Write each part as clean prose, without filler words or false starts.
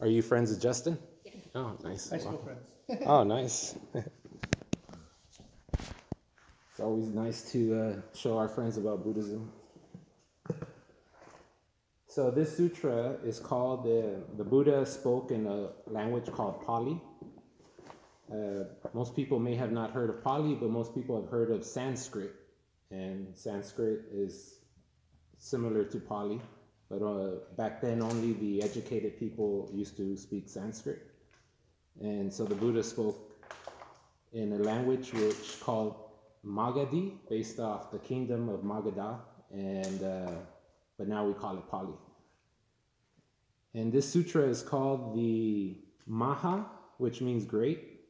Are you friends with Justin? Yeah. Oh, nice. High school friends. Oh, nice. It's always nice to show our friends about Buddhism. So this sutra is called, the Buddha spoke in a language called Pali. Most people may have not heard of Pali, but most people have heard of Sanskrit. And Sanskrit is similar to Pali, but back then only the educated people used to speak Sanskrit. And so the Buddha spoke in a language which called Magadhi, based off the kingdom of Magadha, and but now we call it Pali. And this sutra is called the Maha, which means great,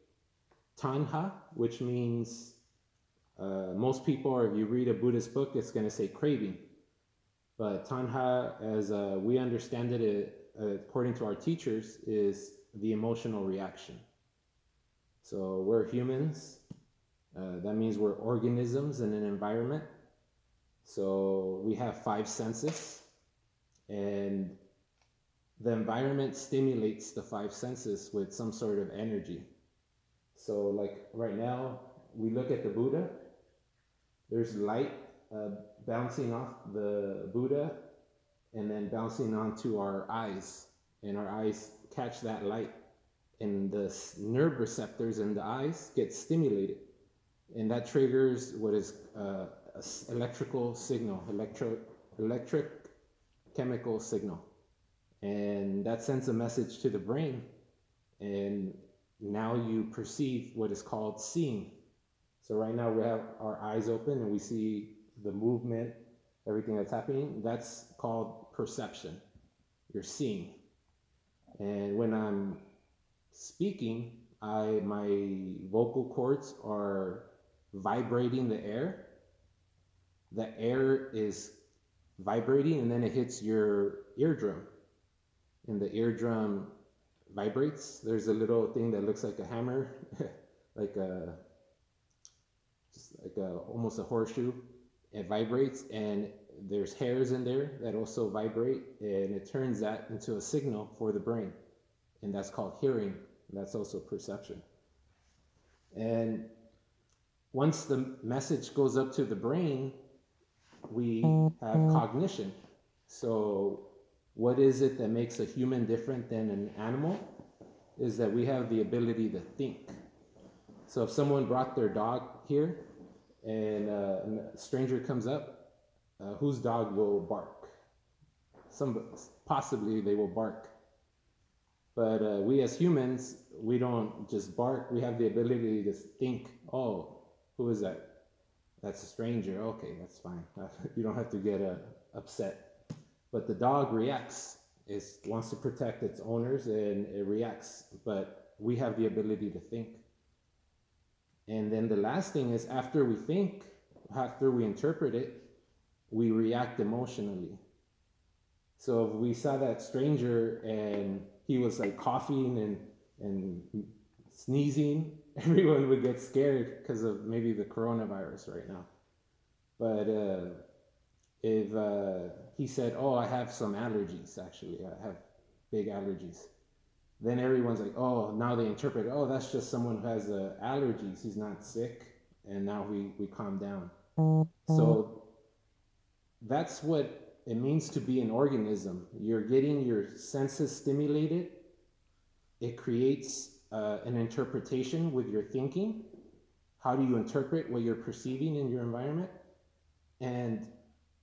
Tanha, which means most people, or if you read a Buddhist book, it's going to say craving. But Tanha, as we understand it, according to our teachers, is the emotional reaction. So we're humans. That means we're organisms in an environment. So we have 5 senses, and the environment stimulates the 5 senses with some sort of energy. So like right now, we look at the Buddha, there's light bouncing off the Buddha and then bouncing onto our eyes, and our eyes catch that light, and the nerve receptors in the eyes get stimulated, and that triggers what is electrical signal, electric chemical signal, and that sends a message to the brain, and now you perceive what is called seeing. So right now we have our eyes open and we see the movement, everything that's happening. That's called perception. You're seeing. And when I'm speaking, my vocal cords are vibrating the air. The air is vibrating, and then it hits your eardrum, and the eardrum vibrates. There's a little thing that looks like a hammer, almost a horseshoe. It vibrates, and there's hairs in there that also vibrate, and it turns that into a signal for the brain, and that's called hearing. That's also perception. And once the message goes up to the brain, we have cognition. So what is it that makes a human different than an animal? Is that we have the ability to think. So if someone brought their dog here and a stranger comes up, whose dog will bark? Possibly they will bark. But we as humans, we don't just bark. We have the ability to think, oh, who is that? That's a stranger. Okay, that's fine. You don't have to get upset. But the dog reacts. It wants to protect its owners, and it reacts. But we have the ability to think. And then the last thing is, after we think, after we interpret it, we react emotionally. So if we saw that stranger and he was like coughing and sneezing, everyone would get scared because of maybe the coronavirus right now. But if he said, oh, I have some allergies, actually, I have big allergies, then everyone's like, oh, now they interpret, oh, that's just someone who has allergies, he's not sick, and now we calm down. So that's what it means to be an organism. You're getting your senses stimulated. It creates an interpretation with your thinking. How do you interpret what you're perceiving in your environment? And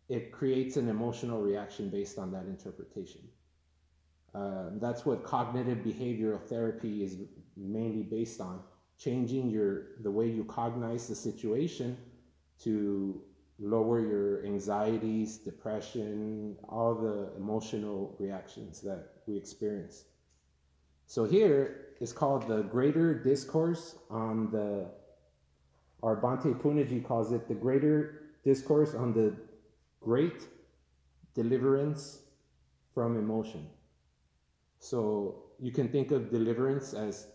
it creates an emotional reaction based on that interpretation. That's what cognitive behavioral therapy is mainly based on, changing the way you cognize the situation to lower your anxieties, depression, all the emotional reactions that we experience. So here is called the Greater Discourse on or Bhante Punnaji calls it the Greater Discourse on the Great Deliverance from Emotion. So you can think of deliverance as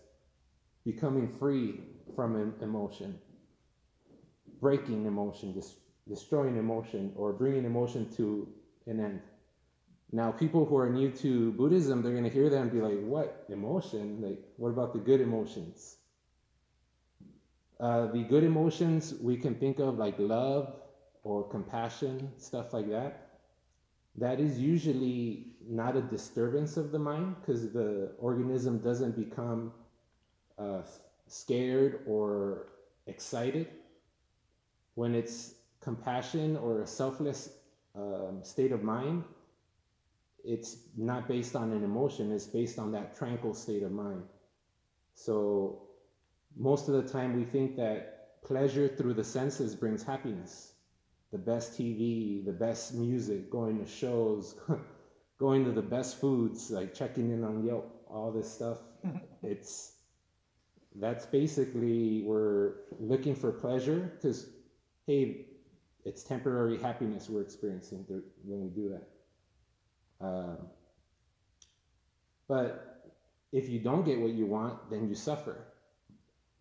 becoming free from emotion, breaking emotion, destroying emotion, or bringing emotion to an end. Now, people who are new to Buddhism, they're going to hear that and be like, what? Emotion? Like, what about the good emotions? The good emotions we can think of like love or compassion, stuff like that. That is usually not a disturbance of the mind, because the organism doesn't become scared or excited. When it's compassion or a selfless state of mind, it's not based on an emotion, it's based on that tranquil state of mind. So most of the time we think that pleasure through the senses brings happiness. The best TV, the best music, going to shows, going to the best foods, like checking in on Yelp, all this stuff. That's basically, we're looking for pleasure because, hey, it's temporary happiness we're experiencing when we do that. But if you don't get what you want, then you suffer.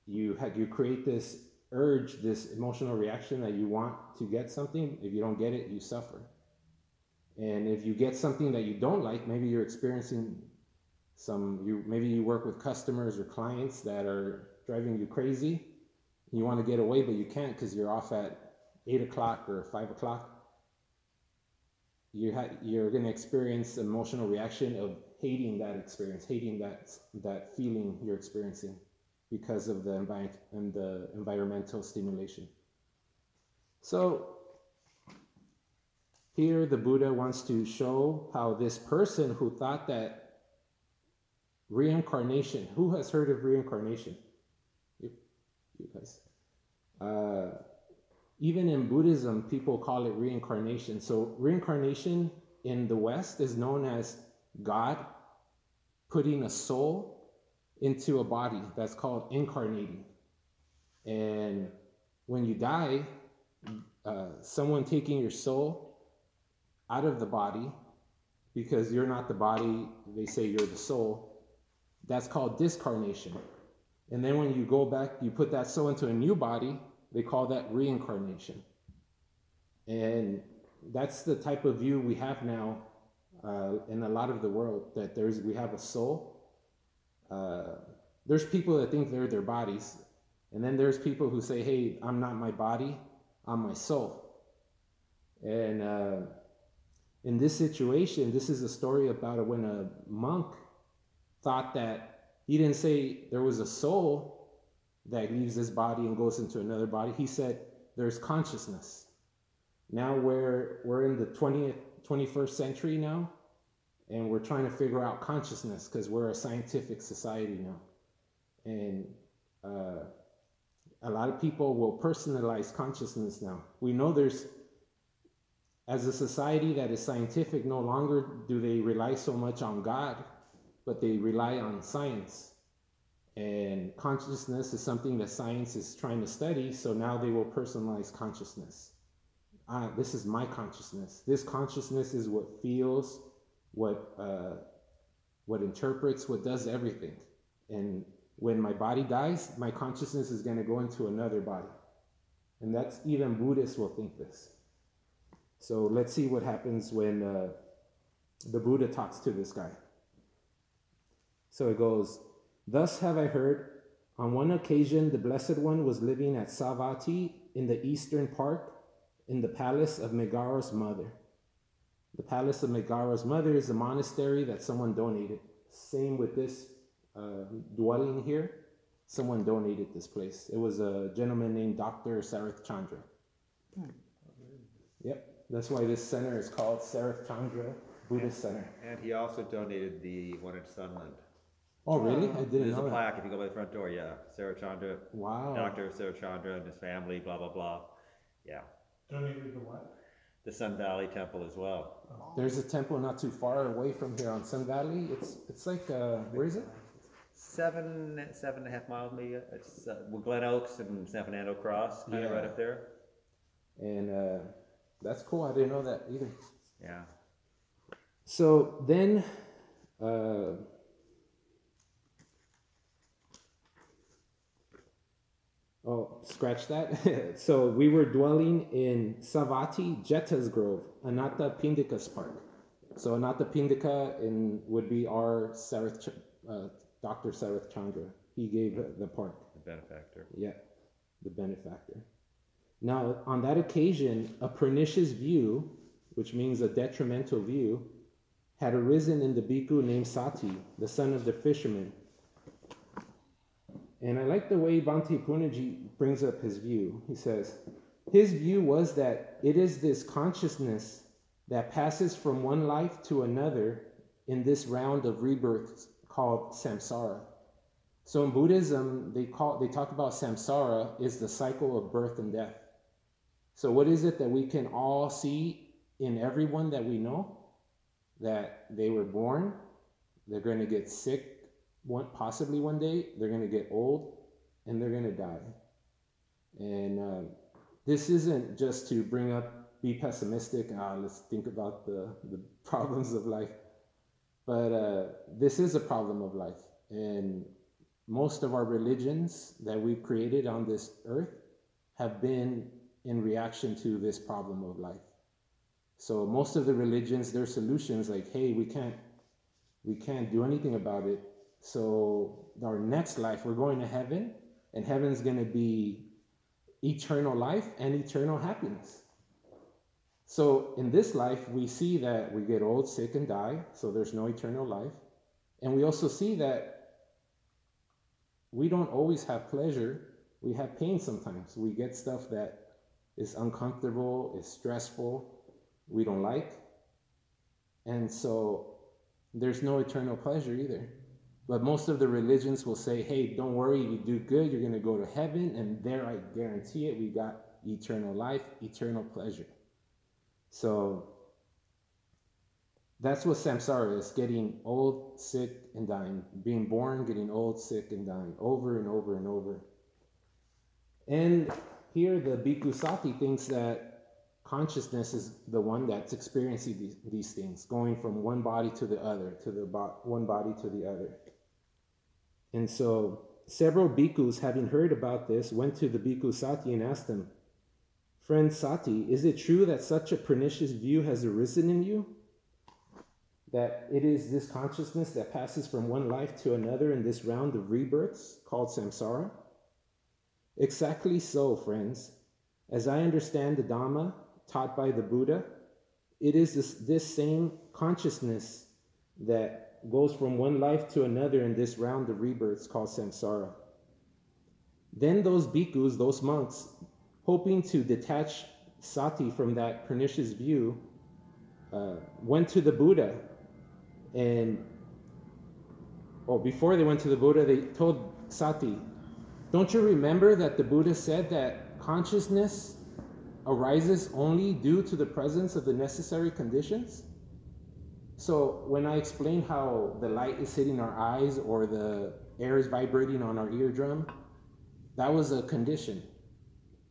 You create this urge, this emotional reaction that you want to get something. If you don't get it, you suffer. And if you get something that you don't like, maybe you're experiencing maybe you work with customers or clients that are driving you crazy. You want to get away, but you can't because you're off at 8 o'clock or 5 o'clock. You're going to experience an emotional reaction of hating that experience, hating that feeling you're experiencing because of the environmental stimulation. So here the Buddha wants to show how this person who thought that reincarnation, who has heard of reincarnation? You guys. Even in Buddhism, people call it reincarnation. So reincarnation in the West is known as God putting a soul into a body. That's called incarnating. And when you die, someone taking your soul out of the body, because you're not the body, they say you're the soul, that's called discarnation. And then when you go back, you put that soul into a new body, they call that reincarnation. And that's the type of view we have now in a lot of the world, that we have a soul. There's people that think they're their bodies. And then there's people who say, hey, I'm not my body, I'm my soul. And in this situation, this is a story about when a monk thought that, he didn't say there was a soul that leaves this body and goes into another body. He said there's consciousness. Now we're in the 21st century now, and we're trying to figure out consciousness because we're a scientific society now. And a lot of people will personalize consciousness now. We know as a society that is scientific, no longer do they rely so much on God, but they rely on science. And consciousness is something that science is trying to study, so now they will personalize consciousness. This is my consciousness. This consciousness is what feels, what interprets, what does everything. And when my body dies, my consciousness is going to go into another body. And that's, even Buddhists will think this. So let's see what happens when the Buddha talks to this guy. So it goes, thus have I heard, on one occasion the Blessed One was living at Savatthi in the Eastern Park in the palace of Megara's mother. The palace of Megara's mother is a monastery that someone donated. Same with this dwelling here. Someone donated this place. It was a gentleman named Dr. Sarath Chandra. Yep, that's why this center is called Sarath Chandra Buddhist Center. And he also donated the one at Sunland. Oh, really? I didn't know. There's a plaque if you go by the front door, yeah. Sarath Chandra. Wow. Dr. Sarath Chandra and his family, blah, blah, blah. Yeah. Donated the what? The Sun Valley Temple as well. Oh. There's a temple not too far away from here on Sun Valley. It's like, where is it? 7.5 miles maybe. It's Glen Oaks and San Fernando Cross, kind of right up there. And that's cool. I didn't know that either. Yeah. So then, oh, scratch that. So we were dwelling in Savatthi Jeta's Grove, Anatta Pindika's Park. So Anathapindika would be our Dr. Sarath Chandra. He gave the part. The benefactor. Yeah, the benefactor. Now, on that occasion, a pernicious view, which means a detrimental view, had arisen in the bhikkhu named Sati, the son of the fisherman. And I like the way Bhante Punnaji brings up his view. He says, his view was that it is this consciousness that passes from one life to another in this round of rebirths called samsara. So in Buddhism, they talk about samsara is the cycle of birth and death. So what is it that we can all see in everyone that we know? That they were born, they're going to get sick, possibly one day, they're going to get old, and they're going to die. And this isn't just to bring up, be pessimistic, let's think about the problems of life. But this is a problem of life. And most of our religions that we've created on this earth have been in reaction to this problem of life. So most of the religions, their solutions like, hey, we can't do anything about it. So our next life, we're going to heaven, and heaven's going to be eternal life and eternal happiness. So in this life, we see that we get old, sick, and die, so there's no eternal life. And we also see that we don't always have pleasure. We have pain sometimes. We get stuff that is uncomfortable, is stressful, we don't like. And so there's no eternal pleasure either. But most of the religions will say, hey, don't worry, you do good, you're going to go to heaven, and there, I guarantee it, we got eternal life, eternal pleasure. So that's what samsara is, getting old, sick, and dying. Being born, getting old, sick, and dying, over and over and over. And here the Bhikkhu Sati thinks that consciousness is the one that's experiencing these things, going from one body to the other, one body to the other. And so several bhikkhus, having heard about this, went to the Bhikkhu Sati and asked him, friend Sati, is it true that such a pernicious view has arisen in you? That it is this consciousness that passes from one life to another in this round of rebirths called samsara? Exactly so, friends. As I understand the Dhamma taught by the Buddha, it is this same consciousness that goes from one life to another in this round of rebirths called samsara. Then those bhikkhus, those monks, hoping to detach Sati from that pernicious view, went to the Buddha. And before they went to the Buddha, they told Sati, don't you remember that the Buddha said that consciousness arises only due to the presence of the necessary conditions? So when I explained how the light is hitting our eyes or the air is vibrating on our eardrum, that was a condition.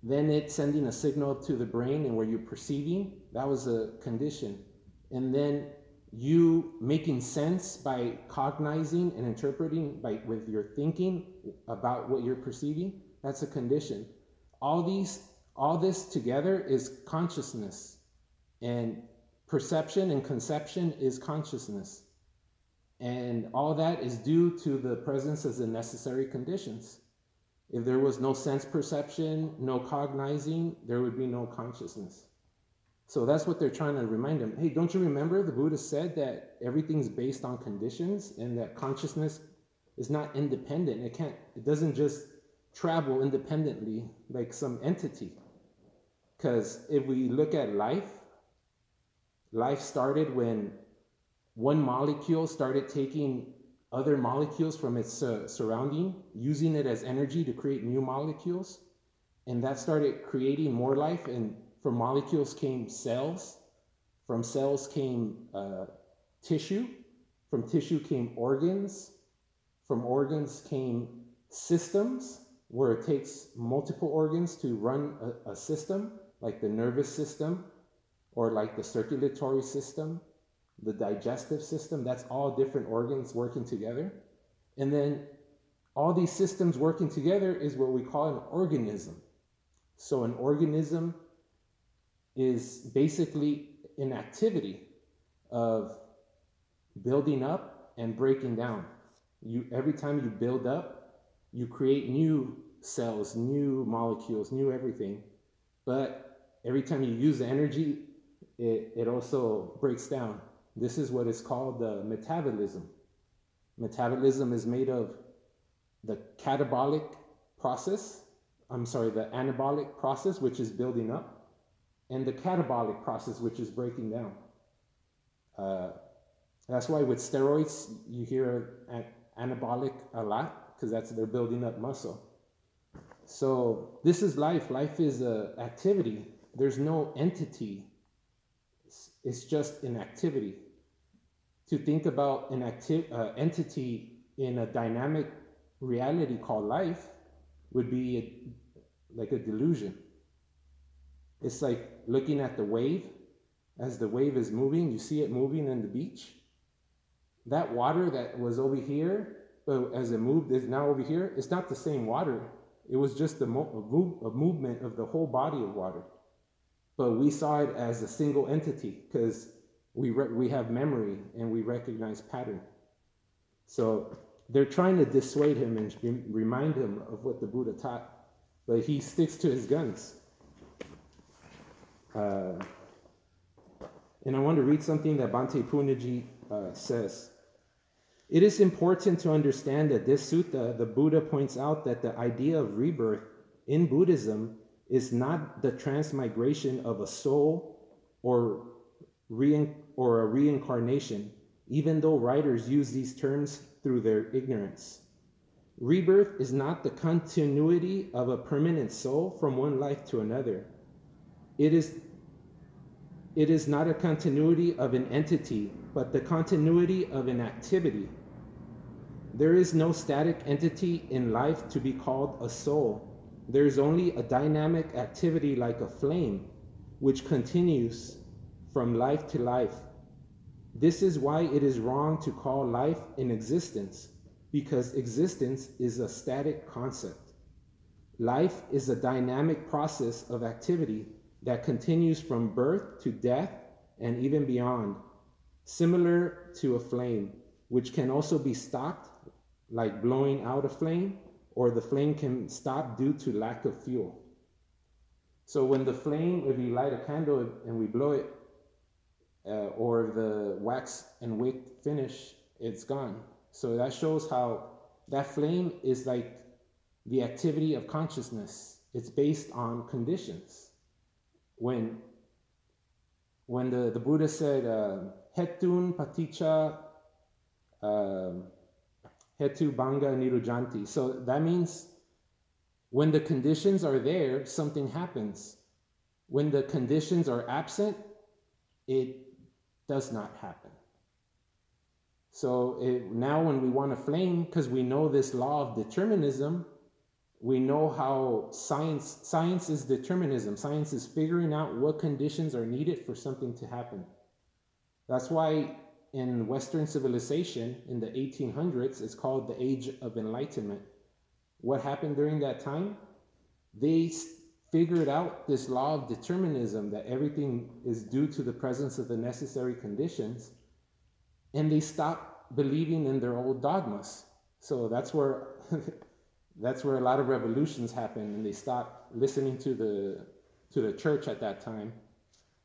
Then it's sending a signal to the brain and where you're perceiving, that was a condition. And then you making sense by cognizing and interpreting with your thinking about what you're perceiving, that's a condition. All this together is consciousness, and perception and conception is consciousness, and all that is due to the presence of the necessary conditions. If there was no sense perception, no cognizing, there would be no consciousness. So that's what they're trying to remind them. Hey, don't you remember the Buddha said that everything's based on conditions and that consciousness is not independent. It doesn't just travel independently like some entity. Because if we look at life started when one molecule started taking other molecules from its surrounding, using it as energy to create new molecules. And that started creating more life, and from molecules came cells. From cells came tissue. From tissue came organs. From organs came systems, where it takes multiple organs to run a system, like the nervous system, or like the circulatory system, the digestive system. That's all different organs working together. And then all these systems working together is what we call an organism. So an organism is basically an activity of building up and breaking down. Every time you build up, you create new cells, new molecules, new everything. But every time you use the energy, it also breaks down. This is what is called metabolism. Metabolism is made of the anabolic process, which is building up, and the catabolic process, which is breaking down. That's why with steroids, you hear anabolic a lot, because they're building up muscle. So this is life. Life is an activity. There's no entity. It's just an activity. To think about an entity in a dynamic reality called life would be like a delusion. It's like looking at the wave. As the wave is moving, you see it moving in the beach. That water that was over here, but as it moved, is now over here. It's not the same water. It was just a movement of the whole body of water. But we saw it as a single entity because we have memory and we recognize pattern. So they're trying to dissuade him and remind him of what the Buddha taught, but he sticks to his guns. And I want to read something that Bhante Punnaji says. It is important to understand that this sutta, the Buddha points out that the idea of rebirth in Buddhism is not the transmigration of a soul or a reincarnation, even though writers use these terms through their ignorance. Rebirth is not the continuity of a permanent soul from one life to another. It is not a continuity of an entity, but the continuity of an activity. There is no static entity in life to be called a soul. There is only a dynamic activity like a flame, which continues from life to life. This is why it is wrong to call life an existence, because existence is a static concept. Life is a dynamic process of activity that continues from birth to death and even beyond, similar to a flame, which can also be stopped, like blowing out a flame, or the flame can stop due to lack of fuel. So when the flame, if you light a candle and we blow it, or the wax and wick finish, it's gone. So that shows how that flame is like the activity of consciousness. It's based on conditions. When the Buddha said, Hetun Paticca Hetu Banga Nirujanti. So that means when the conditions are there, something happens. When the conditions are absent, it does not happen. So now when we want a flame, because we know this law of determinism, we know how science is determinism. Science is figuring out what conditions are needed for something to happen. That's why in Western civilization, in the 1800s, it's called the Age of Enlightenment. What happened during that time? They figured out this law of determinism, that everything is due to the presence of the necessary conditions, and they stopped believing in their old dogmas. So that's where a lot of revolutions happen, and they stopped listening to the church at that time,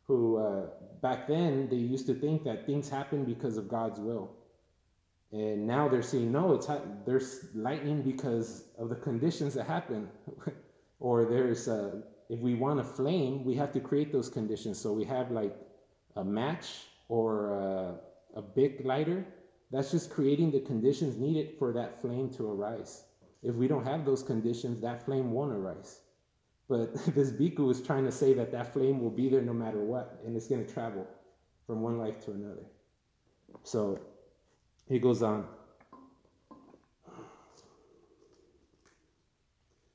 who back then they used to think that things happen because of God's will, and now they're saying no, there's lightning because of the conditions that happen. Or there's if we want a flame, we have to create those conditions. So we have like a match or a big lighter. That's just creating the conditions needed for that flame to arise. If we don't have those conditions, that flame won't arise. But this bhikkhu is trying to say that that flame will be there no matter what, and it's going to travel from one life to another. So he goes on.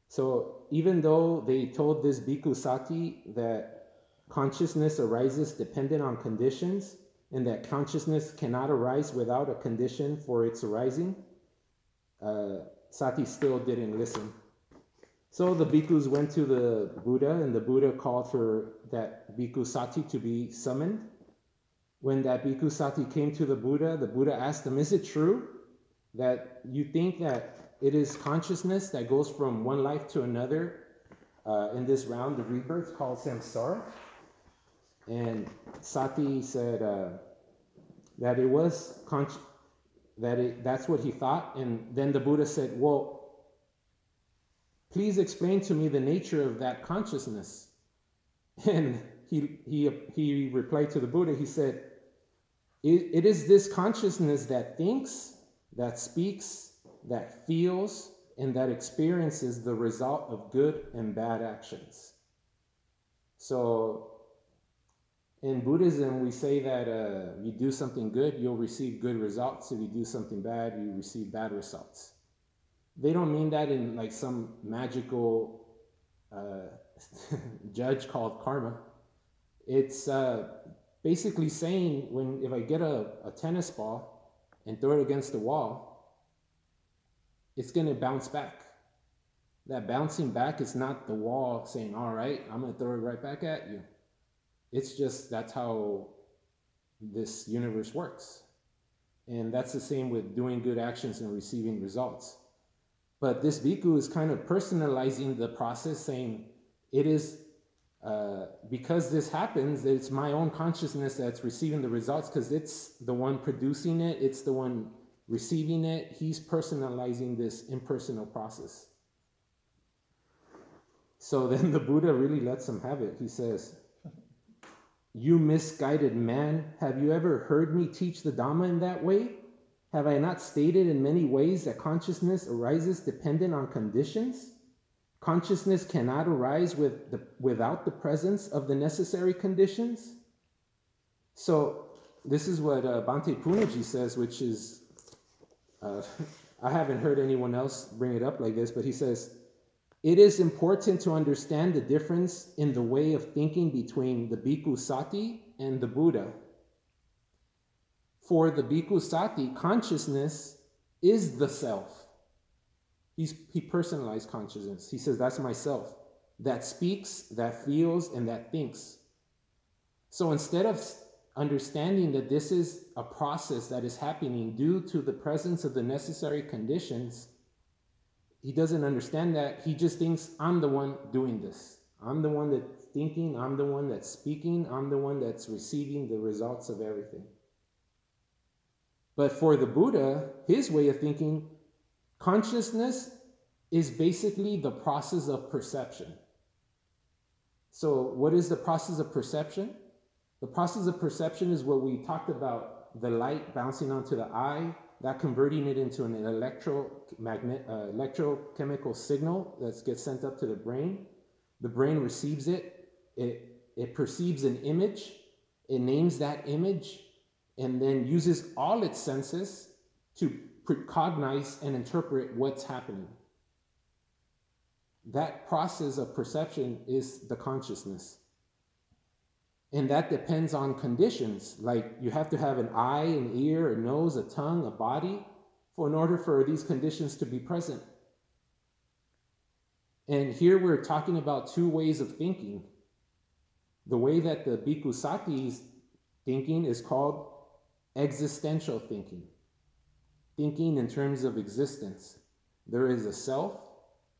So even though they told this bhikkhu Sati that consciousness arises dependent on conditions, and that consciousness cannot arise without a condition for its arising, Sati still didn't listen. So the bhikkhus went to the Buddha, and the Buddha called for that bhikkhu Sati to be summoned. when that Bhikkhu Sati came to the Buddha asked him, is it true that you think that it is consciousness that goes from one life to another in this round of rebirth called samsara? And Sati said that it was that's what he thought. And then the Buddha said, well, please explain to me the nature of that consciousness. And he replied to the Buddha, he said, it is this consciousness that thinks, that speaks, that feels, and that experiences the result of good and bad actions. So in Buddhism, we say that you do something good, you'll receive good results. If you do something bad, you receive bad results. They don't mean that in like some magical judge called karma. It's basically saying if I get a tennis ball and throw it against the wall, it's going to bounce back. That bouncing back is not the wall saying, all right, I'm going to throw it right back at you. It's just that's how this universe works. And that's the same with doing good actions and receiving results. But this bhikkhu is kind of personalizing the process, saying it is because this happens, it's my own consciousness that's receiving the results, because it's the one producing it, it's the one receiving it. He's personalizing this impersonal process. So then the Buddha really lets him have it. He says, you misguided man, have you ever heard me teach the Dhamma in that way? Have I not stated in many ways that consciousness arises dependent on conditions? Consciousness cannot arise without the presence of the necessary conditions? So this is what Bhante Punnaji says, which is, I haven't heard anyone else bring it up like this, but he says, it is important to understand the difference in the way of thinking between the Bhikkhu Sati and the Buddha. For the Bhikkhu Sati, consciousness is the self. He personalized consciousness. He says, that's myself. That speaks, that feels, and that thinks. So instead of understanding that this is a process that is happening due to the presence of the necessary conditions, he doesn't understand that. He just thinks, I'm the one doing this. I'm the one that's thinking. I'm the one that's speaking. I'm the one that's receiving the results of everything. But for the Buddha, his way of thinking, consciousness is basically the process of perception. So what is the process of perception? The process of perception is what we talked about, the light bouncing onto the eye, that converting it into an electrochemical signal that gets sent up to the brain. The brain receives it. It perceives an image. It names that image and then uses all its senses to cognize and interpret what's happening. That process of perception is the consciousness. And that depends on conditions. Like you have to have an eye, an ear, a nose, a tongue, a body, in order for these conditions to be present. And here we're talking about two ways of thinking. The way that the Bhikkhu Sati's thinking is called existential thinking. Thinking in terms of existence. There is a self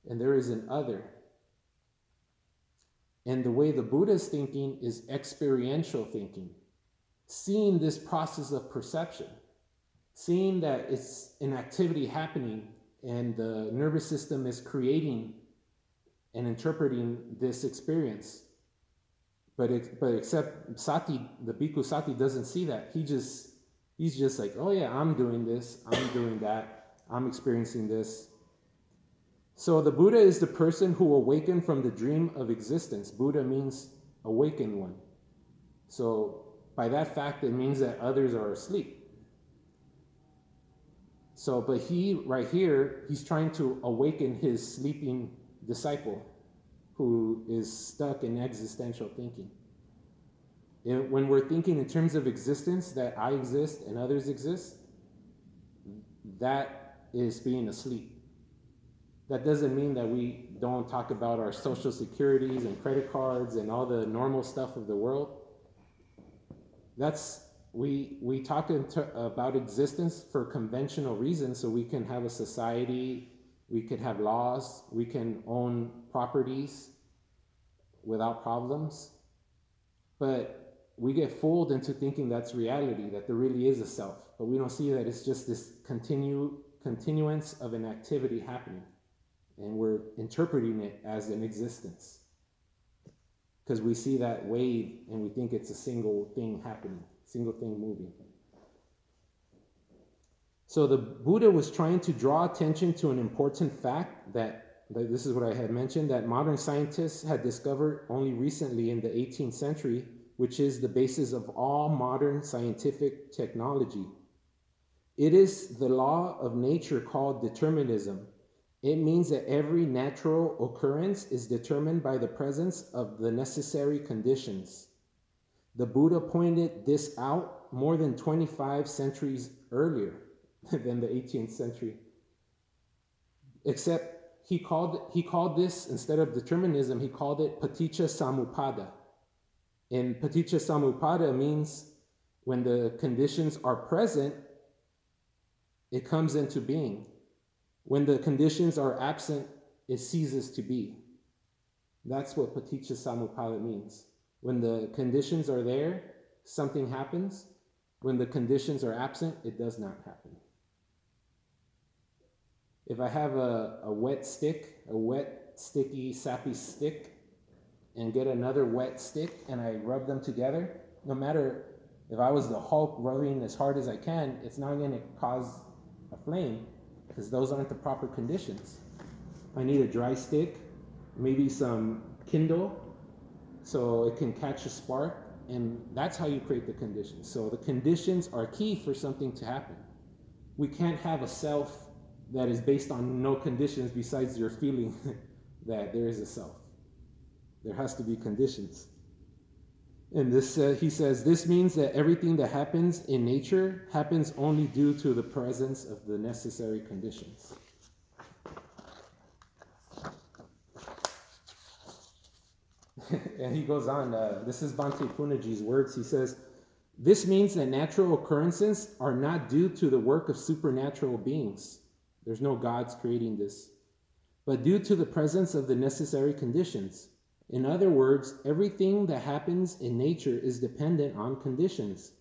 and there is an other. And the way the Buddha is thinking is experiential thinking. Seeing this process of perception. Seeing that it's an activity happening and the nervous system is creating and interpreting this experience. But except Sati, the Bhikkhu Sati doesn't see that. He's just like, oh yeah, I'm doing this, I'm doing that, I'm experiencing this. So the Buddha is the person who awakened from the dream of existence. Buddha means awakened one. So by that fact, it means that others are asleep. So, but he, right here, he's trying to awaken his sleeping disciple who is stuck in existential thinking. When we're thinking in terms of existence, that I exist and others exist, that is being asleep. That doesn't mean that we don't talk about our social securities and credit cards and all the normal stuff of the world. That's we talk about existence for conventional reasons, so we can have a society, we could have laws, we can own properties without problems. But we get fooled into thinking that's reality, that there really is a self. But we don't see that it's just this continuance of an activity happening. And we're interpreting it as an existence. Because we see that wave and we think it's a single thing happening, single thing moving. So the Buddha was trying to draw attention to an important fact that this is what I had mentioned, that modern scientists had discovered only recently in the 18th century, which is the basis of all modern scientific technology. It is the law of nature called determinism. It means that every natural occurrence is determined by the presence of the necessary conditions. The Buddha pointed this out more than 25 centuries earlier than the 18th century. Except he called this, instead of determinism, he called it Paticca Samupada. And Paticca Samupada means when the conditions are present, it comes into being. When the conditions are absent, it ceases to be. That's what Paticca Samupada means. When the conditions are there, something happens. When the conditions are absent, it does not happen. If I have a wet stick, a wet, sticky, sappy stick, and get another wet stick, and I rub them together, no matter if I was the Hulk rubbing as hard as I can, it's not going to cause a flame, because those aren't the proper conditions. I need a dry stick, maybe some Kindle, so it can catch a spark, and that's how you create the conditions. So the conditions are key for something to happen. We can't have a self that is based on no conditions besides your feeling that there is a self. There has to be conditions. And this, he says, this means that everything that happens in nature happens only due to the presence of the necessary conditions. And he goes on, this is Bhante Punaji's words. He says, this means that natural occurrences are not due to the work of supernatural beings. There's no gods creating this. But due to the presence of the necessary conditions. In other words, everything that happens in nature is dependent on conditions.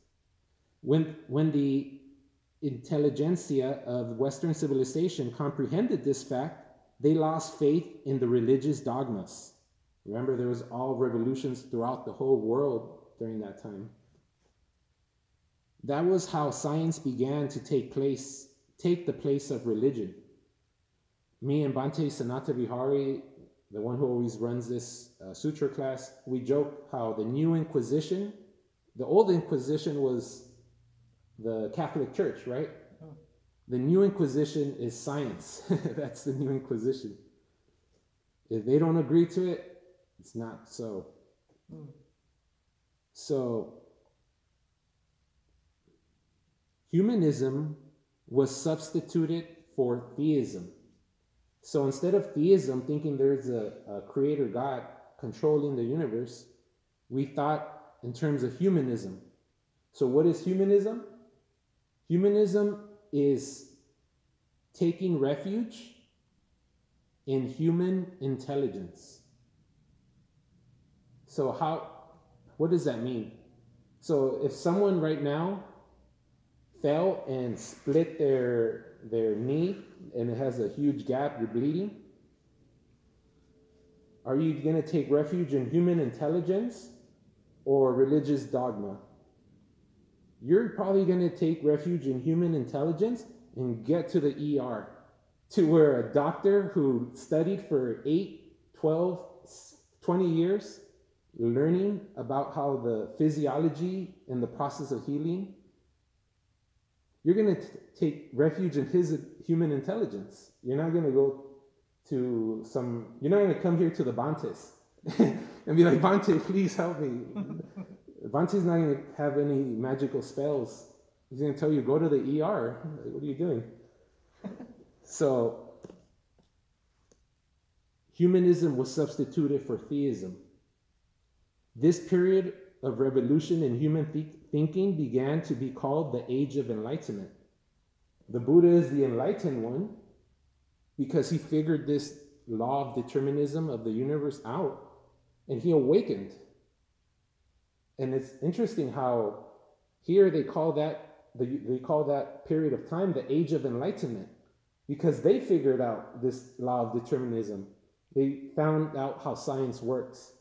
When the intelligentsia of Western civilization comprehended this fact, they lost faith in the religious dogmas. Remember, there was all revolutions throughout the whole world during that time. That was how science began to take the place of religion. Me and Bhante Sanata Vihari, the one who always runs this sutra class, we joke how the New Inquisition, the Old Inquisition was the Catholic Church, right? Oh. The New Inquisition is science. That's the New Inquisition. If they don't agree to it, it's not so. So, humanism was substituted for theism. So instead of theism, thinking there's a creator God controlling the universe, we thought in terms of humanism. So what is humanism? Humanism is taking refuge in human intelligence. So what does that mean? So if someone right now fell and split their knee and it has a huge gap, you're bleeding, are you going to take refuge in human intelligence or religious dogma? You're probably going to take refuge in human intelligence and get to the ER, to where a doctor who studied for 8, 12, 20 years learning about how the physiology and the process of healing, you're going to take refuge in his human intelligence. You're not going to go to you're not going to come here to the Bhantes and be like, Bhante, please help me. Bhante's not going to have any magical spells. He's going to tell you, go to the ER. What are you doing? So, humanism was substituted for theism. This period of revolution in human thinking began to be called the Age of Enlightenment. The Buddha is the enlightened one because he figured this law of determinism of the universe out, and he awakened. And it's interesting how here they call that period of time the Age of Enlightenment, because they figured out this law of determinism. They found out how science works,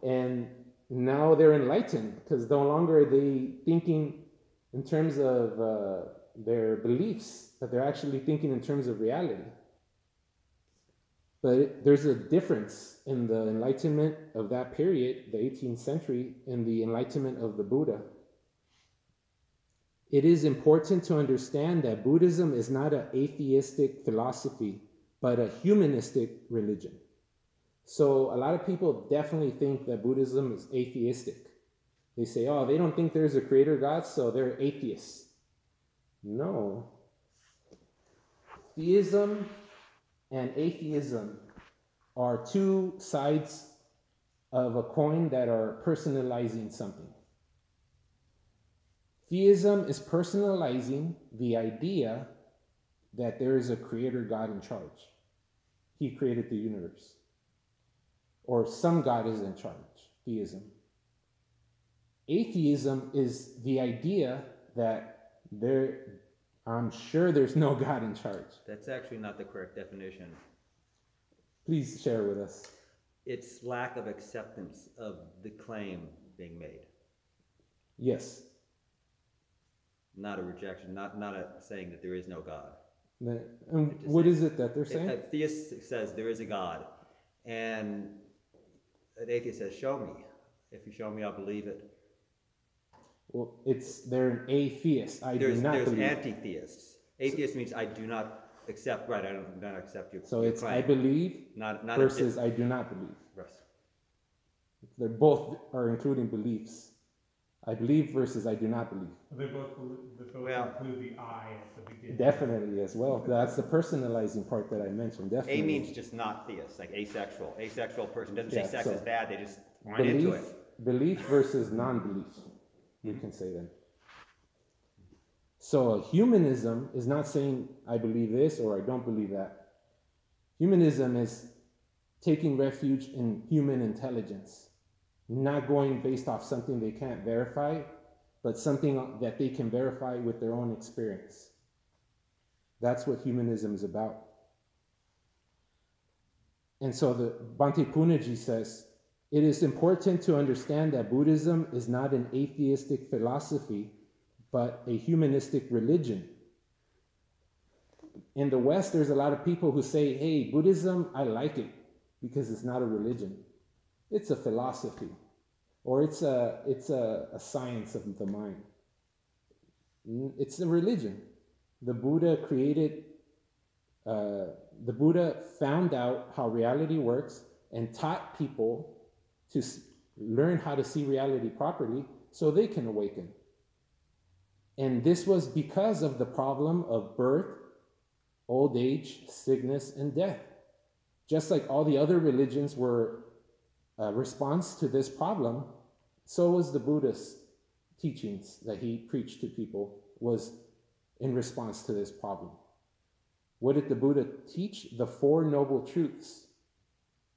and now they're enlightened because no longer are they thinking in terms of their beliefs, but they're actually thinking in terms of reality. But there's a difference in the enlightenment of that period, the 18th century, and the enlightenment of the Buddha. It is important to understand that Buddhism is not an atheistic philosophy, but a humanistic religion. So a lot of people definitely think that Buddhism is atheistic. They say, oh, they don't think there's a creator God, so they're atheists. No. Theism and atheism are two sides of a coin that are personalizing something. Theism is personalizing the idea that there is a creator God in charge. He created the universe. Or some God is in charge, theism. Atheism is the idea that I'm sure there's no God in charge. That's actually not the correct definition. Please share with us. It's lack of acceptance of the claim being made. Yes. Not a rejection, not a saying that there is no God. And what is it that they're saying? A theist says there is a God, and an atheist says, show me. If you show me, I'll believe it. Well, they're an atheist. There's anti-theists. Atheist means I do not accept, right, I do not accept your So it's claim. I believe not versus I do not believe. Yes. They both are including beliefs. I believe versus I do not believe. They both include the I at the beginning. Definitely as well. That's the personalizing part that I mentioned. Definitely. A means just not theist, like asexual. Asexual person doesn't say sex is bad, they just went belief, into it. Belief versus non-belief, you can say then. So humanism is not saying I believe this or I don't believe that. Humanism is taking refuge in human intelligence, not going based off something they can't verify, but something that they can verify with their own experience. That's what humanism is about. And so the Bhante Punaji says, it is important to understand that Buddhism is not an atheistic philosophy, but a humanistic religion. In the West, there's a lot of people who say, hey, Buddhism, I like it because it's not a religion. It's a philosophy, or it's a science of the mind. It's a religion. The Buddha found out how reality works and taught people to learn how to see reality properly so they can awaken. And this was because of the problem of birth, old age, sickness, and death. Just like all the other religions were a response to this problem, so was the Buddha's teachings that he preached to people was in response to this problem. What did the Buddha teach? The Four Noble Truths.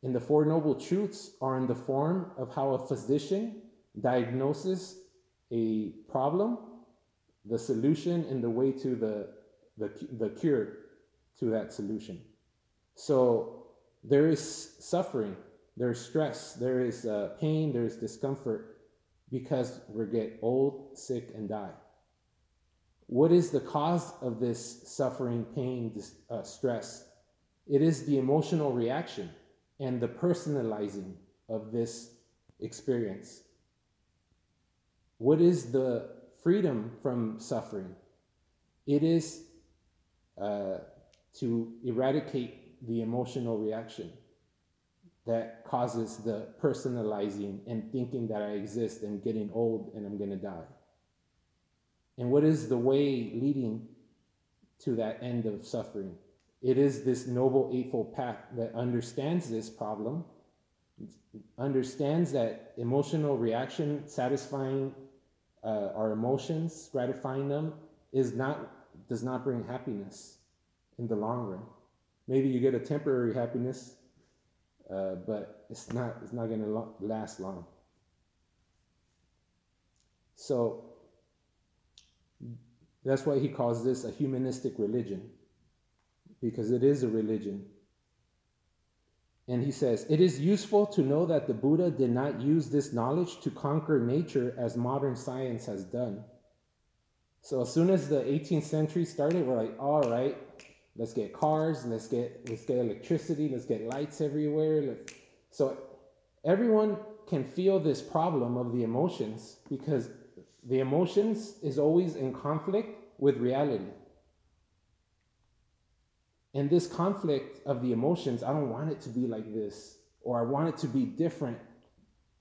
And the Four Noble Truths are in the form of how a physician diagnoses a problem, the solution, and the way to the cure to that solution. So there is suffering, there's stress, there is pain, there's discomfort because we get old, sick, and die. What is the cause of this suffering, pain, stress? It is the emotional reaction and the personalizing of this experience. What is the freedom from suffering? It is to eradicate the emotional reaction that causes the personalizing and thinking that I exist and getting old and I'm going to die. And what is the way leading to that end of suffering? It is this Noble Eightfold Path that understands this problem, understands that emotional reaction, satisfying our emotions, gratifying them, does not bring happiness in the long run. Maybe you get a temporary happiness, but it's not going to last long. So that's why he calls this a humanistic religion, because it is a religion. And he says, it is useful to know that the Buddha did not use this knowledge to conquer nature as modern science has done. So as soon as the 18th century started, we're like, all right, let's get cars, let's get electricity, let's get lights everywhere. So everyone can feel this problem of the emotions, because the emotions is always in conflict with reality. And this conflict of the emotions, I don't want it to be like this, or I want it to be different.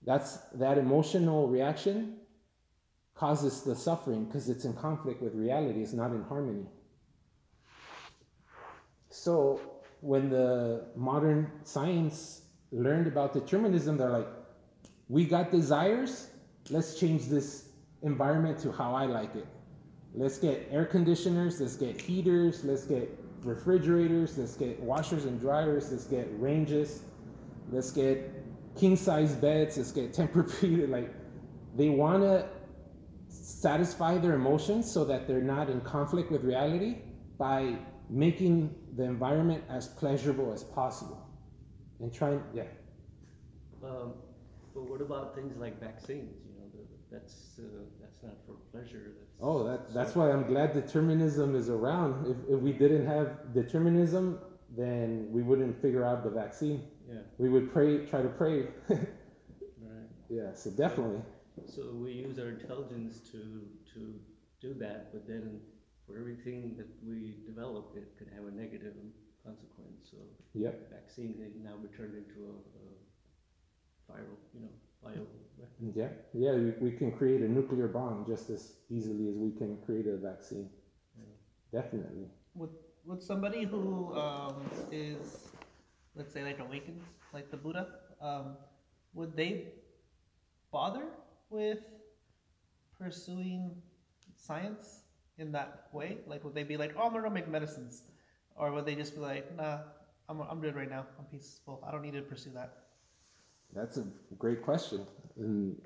That emotional reaction causes the suffering because it's in conflict with reality. It's not in harmony. So when the modern science learned about determinism, they're like, we got desires, let's change this environment to how I like it. Let's get air conditioners, let's get heaters, let's get refrigerators, let's get washers and dryers, let's get ranges, let's get king-size beds, let's get Tempur-Pedic. Like, they want to satisfy their emotions so that they're not in conflict with reality by making the environment as pleasurable as possible and trying, yeah. But what about things like vaccines? You know, that's not for pleasure. That's why I'm glad determinism is around. If we didn't have determinism, then we wouldn't figure out the vaccine. Yeah. We would try to pray. Right. Yeah, so definitely. So we use our intelligence to do that, but then for everything that we develop, it could have a negative consequence. So vaccine can now be turned into a viral, bio weapon. Yeah, we can create a nuclear bomb just as easily as we can create a vaccine. Yeah. Definitely. Would somebody who is, let's say, like awakened, like the Buddha, would they bother with pursuing science in that way? Like, would they be like, oh, I'm gonna make medicines? Or would they just be like, nah, I'm good right now, I'm peaceful, I don't need to pursue that? That's a great question. And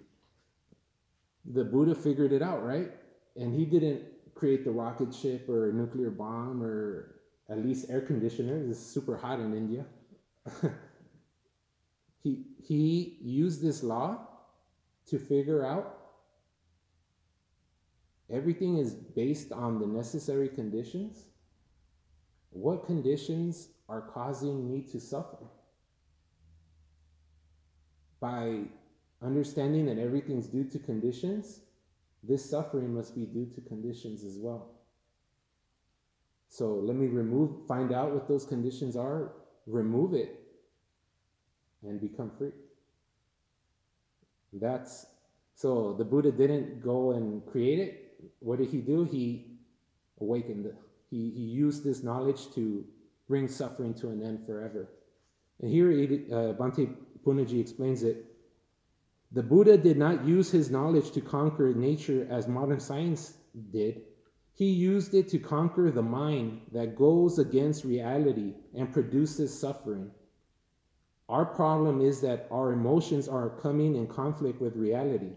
the Buddha figured it out, right? And he didn't create the rocket ship or a nuclear bomb or at least air conditioners. It's super hot in India. He used this law to figure out everything is based on the necessary conditions. What conditions are causing me to suffer? By understanding that everything's due to conditions, this suffering must be due to conditions as well. So let me find out what those conditions are, remove it, and become free. So the Buddha didn't go and create it. What did he do? He awakened it. He used this knowledge to bring suffering to an end forever. And here Bhante Punnaji explains it. The Buddha did not use his knowledge to conquer nature as modern science did. He used it to conquer the mind that goes against reality and produces suffering. Our problem is that our emotions are coming in conflict with reality.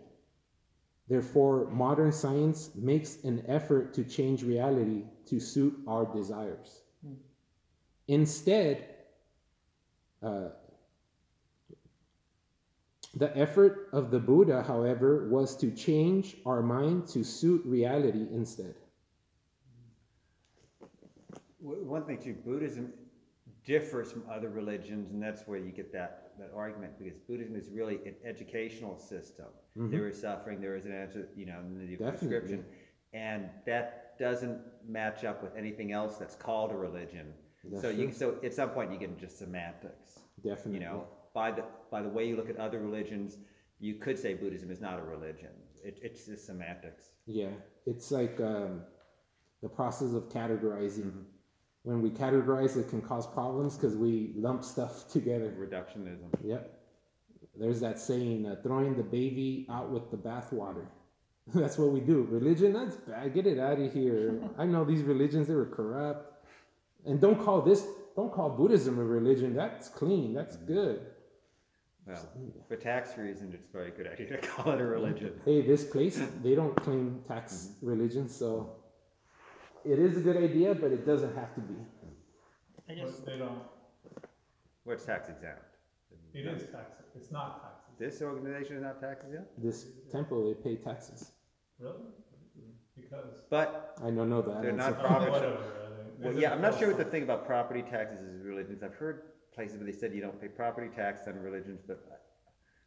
Therefore, modern science makes an effort to change reality to suit our desires. Instead, the effort of the Buddha, however, was to change our mind to suit reality instead. One thing too, Buddhism differs from other religions, and that's where you get that argument, because Buddhism is really an educational system. Mm-hmm. There is suffering, there is an answer, in the prescription, and that doesn't match up with anything else that's called a religion. So at some point you get into semantics. Definitely. By the way you look at other religions, you could say Buddhism is not a religion. It's just semantics. Yeah, it's like the process of categorizing. Mm-hmm. When we categorize, it can cause problems because we lump stuff together. Reductionism. Yep. There's that saying, throwing the baby out with the bathwater. That's what we do. Religion, that's bad. Get it out of here. I know these religions, they were corrupt. And don't call Buddhism a religion. That's clean. That's good. Well, for tax reasons, it's a very good idea to call it a religion. Hey, this place, they don't claim tax religion, so it is a good idea, but it doesn't have to be. I just, They don't. What's tax exempt? It is tax. It's not taxes. This organization is not tax exempt? This temple, they pay taxes. Really? Because. But I don't know that. they're answer. not profit. Whatever. Well, yeah, I'm not sure what the thing about property taxes is religions. I've heard places where they said you don't pay property tax on religions, but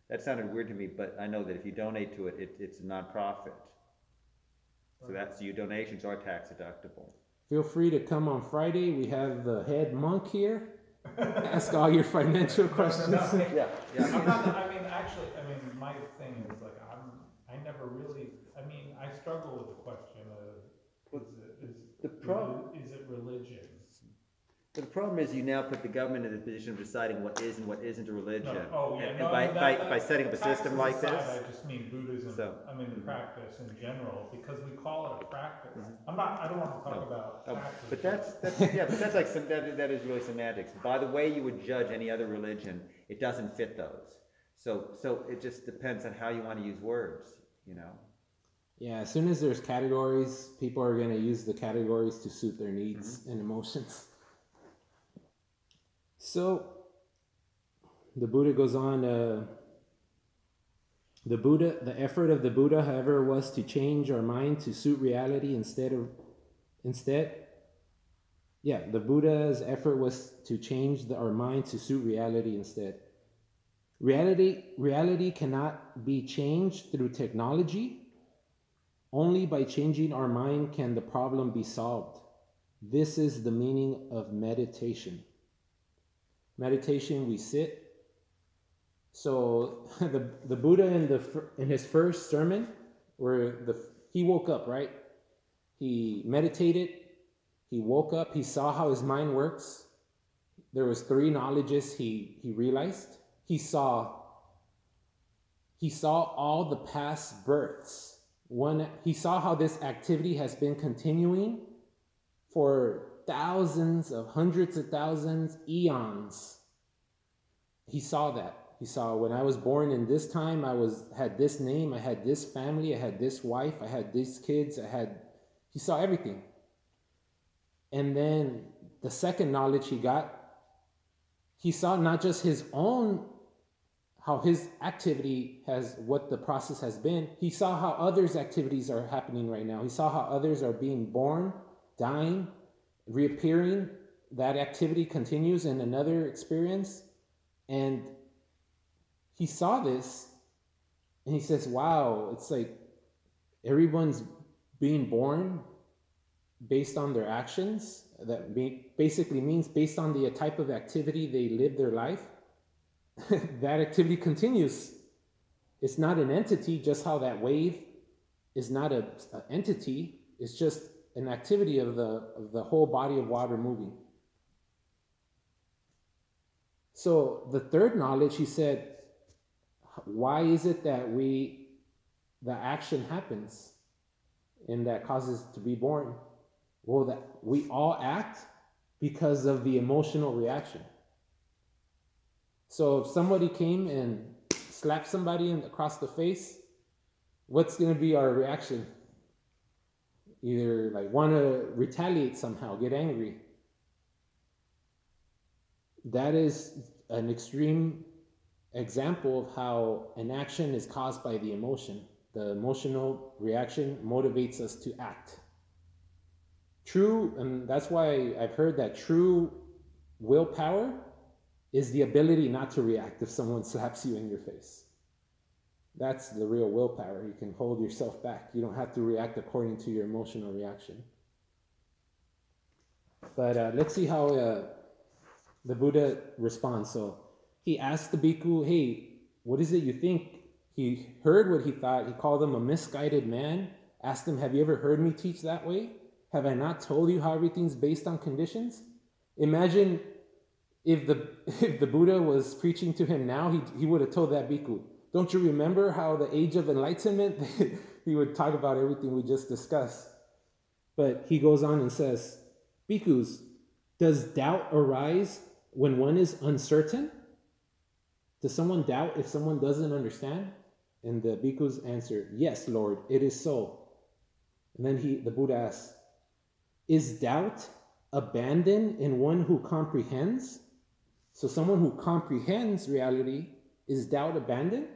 that sounded weird to me. But I know that if you donate to it, it's a non-profit. So that's your donations are tax deductible. Feel free to come on Friday. We have the head monk here. Ask all your financial questions. Yeah. I'm not, actually, my thing is like, I never really, I struggle with the question of, is it religion? But the problem is you now put the government in the position of deciding what is and what isn't a religion. And by setting up a system like this. I just mean Buddhism, the practice in general, because we call it a practice. I don't want to talk about taxes. But that's like that is really semantics. By the way you would judge any other religion, it doesn't fit those. So it just depends on how you want to use words, you know. Yeah, as soon as there's categories, people are going to use the categories to suit their needs and emotions. So, the Buddha goes on, the effort of the Buddha, however, was to change our mind to suit reality the Buddha's effort was to change our mind to suit reality instead. Reality cannot be changed through technology. Only by changing our mind can the problem be solved. This is the meaning of meditation. Meditation, we sit. So the Buddha in his first sermon, he woke up, right? He meditated. He woke up. He saw how his mind works. There was 3 knowledges he realized. He saw all the past births. He saw how this activity has been continuing for hundreds of thousands, eons. He saw that. He saw when I was born in this time, had this name, I had this family, I had this wife, I had these kids, he saw everything. And then the second knowledge he got, he saw not just his own, how his activity what the process has been. He saw how others' activities are happening right now. He saw how others are being born, dying, reappearing. That activity continues in another experience. And he saw this and he says, wow, it's like everyone's being born based on their actions. That basically means based on the type of activity they live their life. That activity continues. It's not an entity, just how that wave is not an entity. It's just an activity of the whole body of water moving. So the third knowledge, he said, why is it that the action happens and that causes to be born? Well, that we all act because of the emotional reaction. So if somebody came and slapped somebody across the face, what's going to be our reaction? Either like want to retaliate somehow, get angry. That is an extreme example of how an action is caused by the emotion. The emotional reaction motivates us to act. And that's why I've heard that true willpower is the ability not to react if someone slaps you in your face. That's the real willpower. You can hold yourself back. You don't have to react according to your emotional reaction. But let's see how the Buddha responds. So he asked the bhikkhu, hey, what is it you think? He heard what he thought. He called him a misguided man. Asked him, have you ever heard me teach that way? Have I not told you how everything's based on conditions? Imagine if the Buddha was preaching to him now, he would have told that bhikkhu, don't you remember how the age of enlightenment, he would talk about everything we just discussed. But he goes on and says, bhikkhus, does doubt arise when one is uncertain? Does someone doubt if someone doesn't understand? And the bhikkhus answer, yes, Lord, it is so. And then the Buddha asks, is doubt abandoned in one who comprehends? So someone who comprehends reality, is doubt abandoned?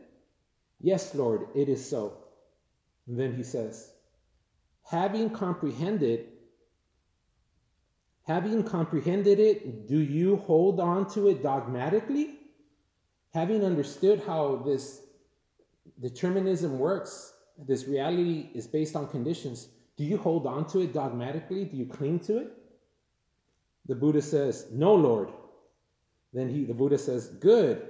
Yes, Lord, it is so. And then he says, having comprehended it, do you hold on to it dogmatically? Having understood how this determinism works, this reality is based on conditions, do you hold on to it dogmatically? Do you cling to it? The Buddha says, no, Lord. Then the Buddha says, good.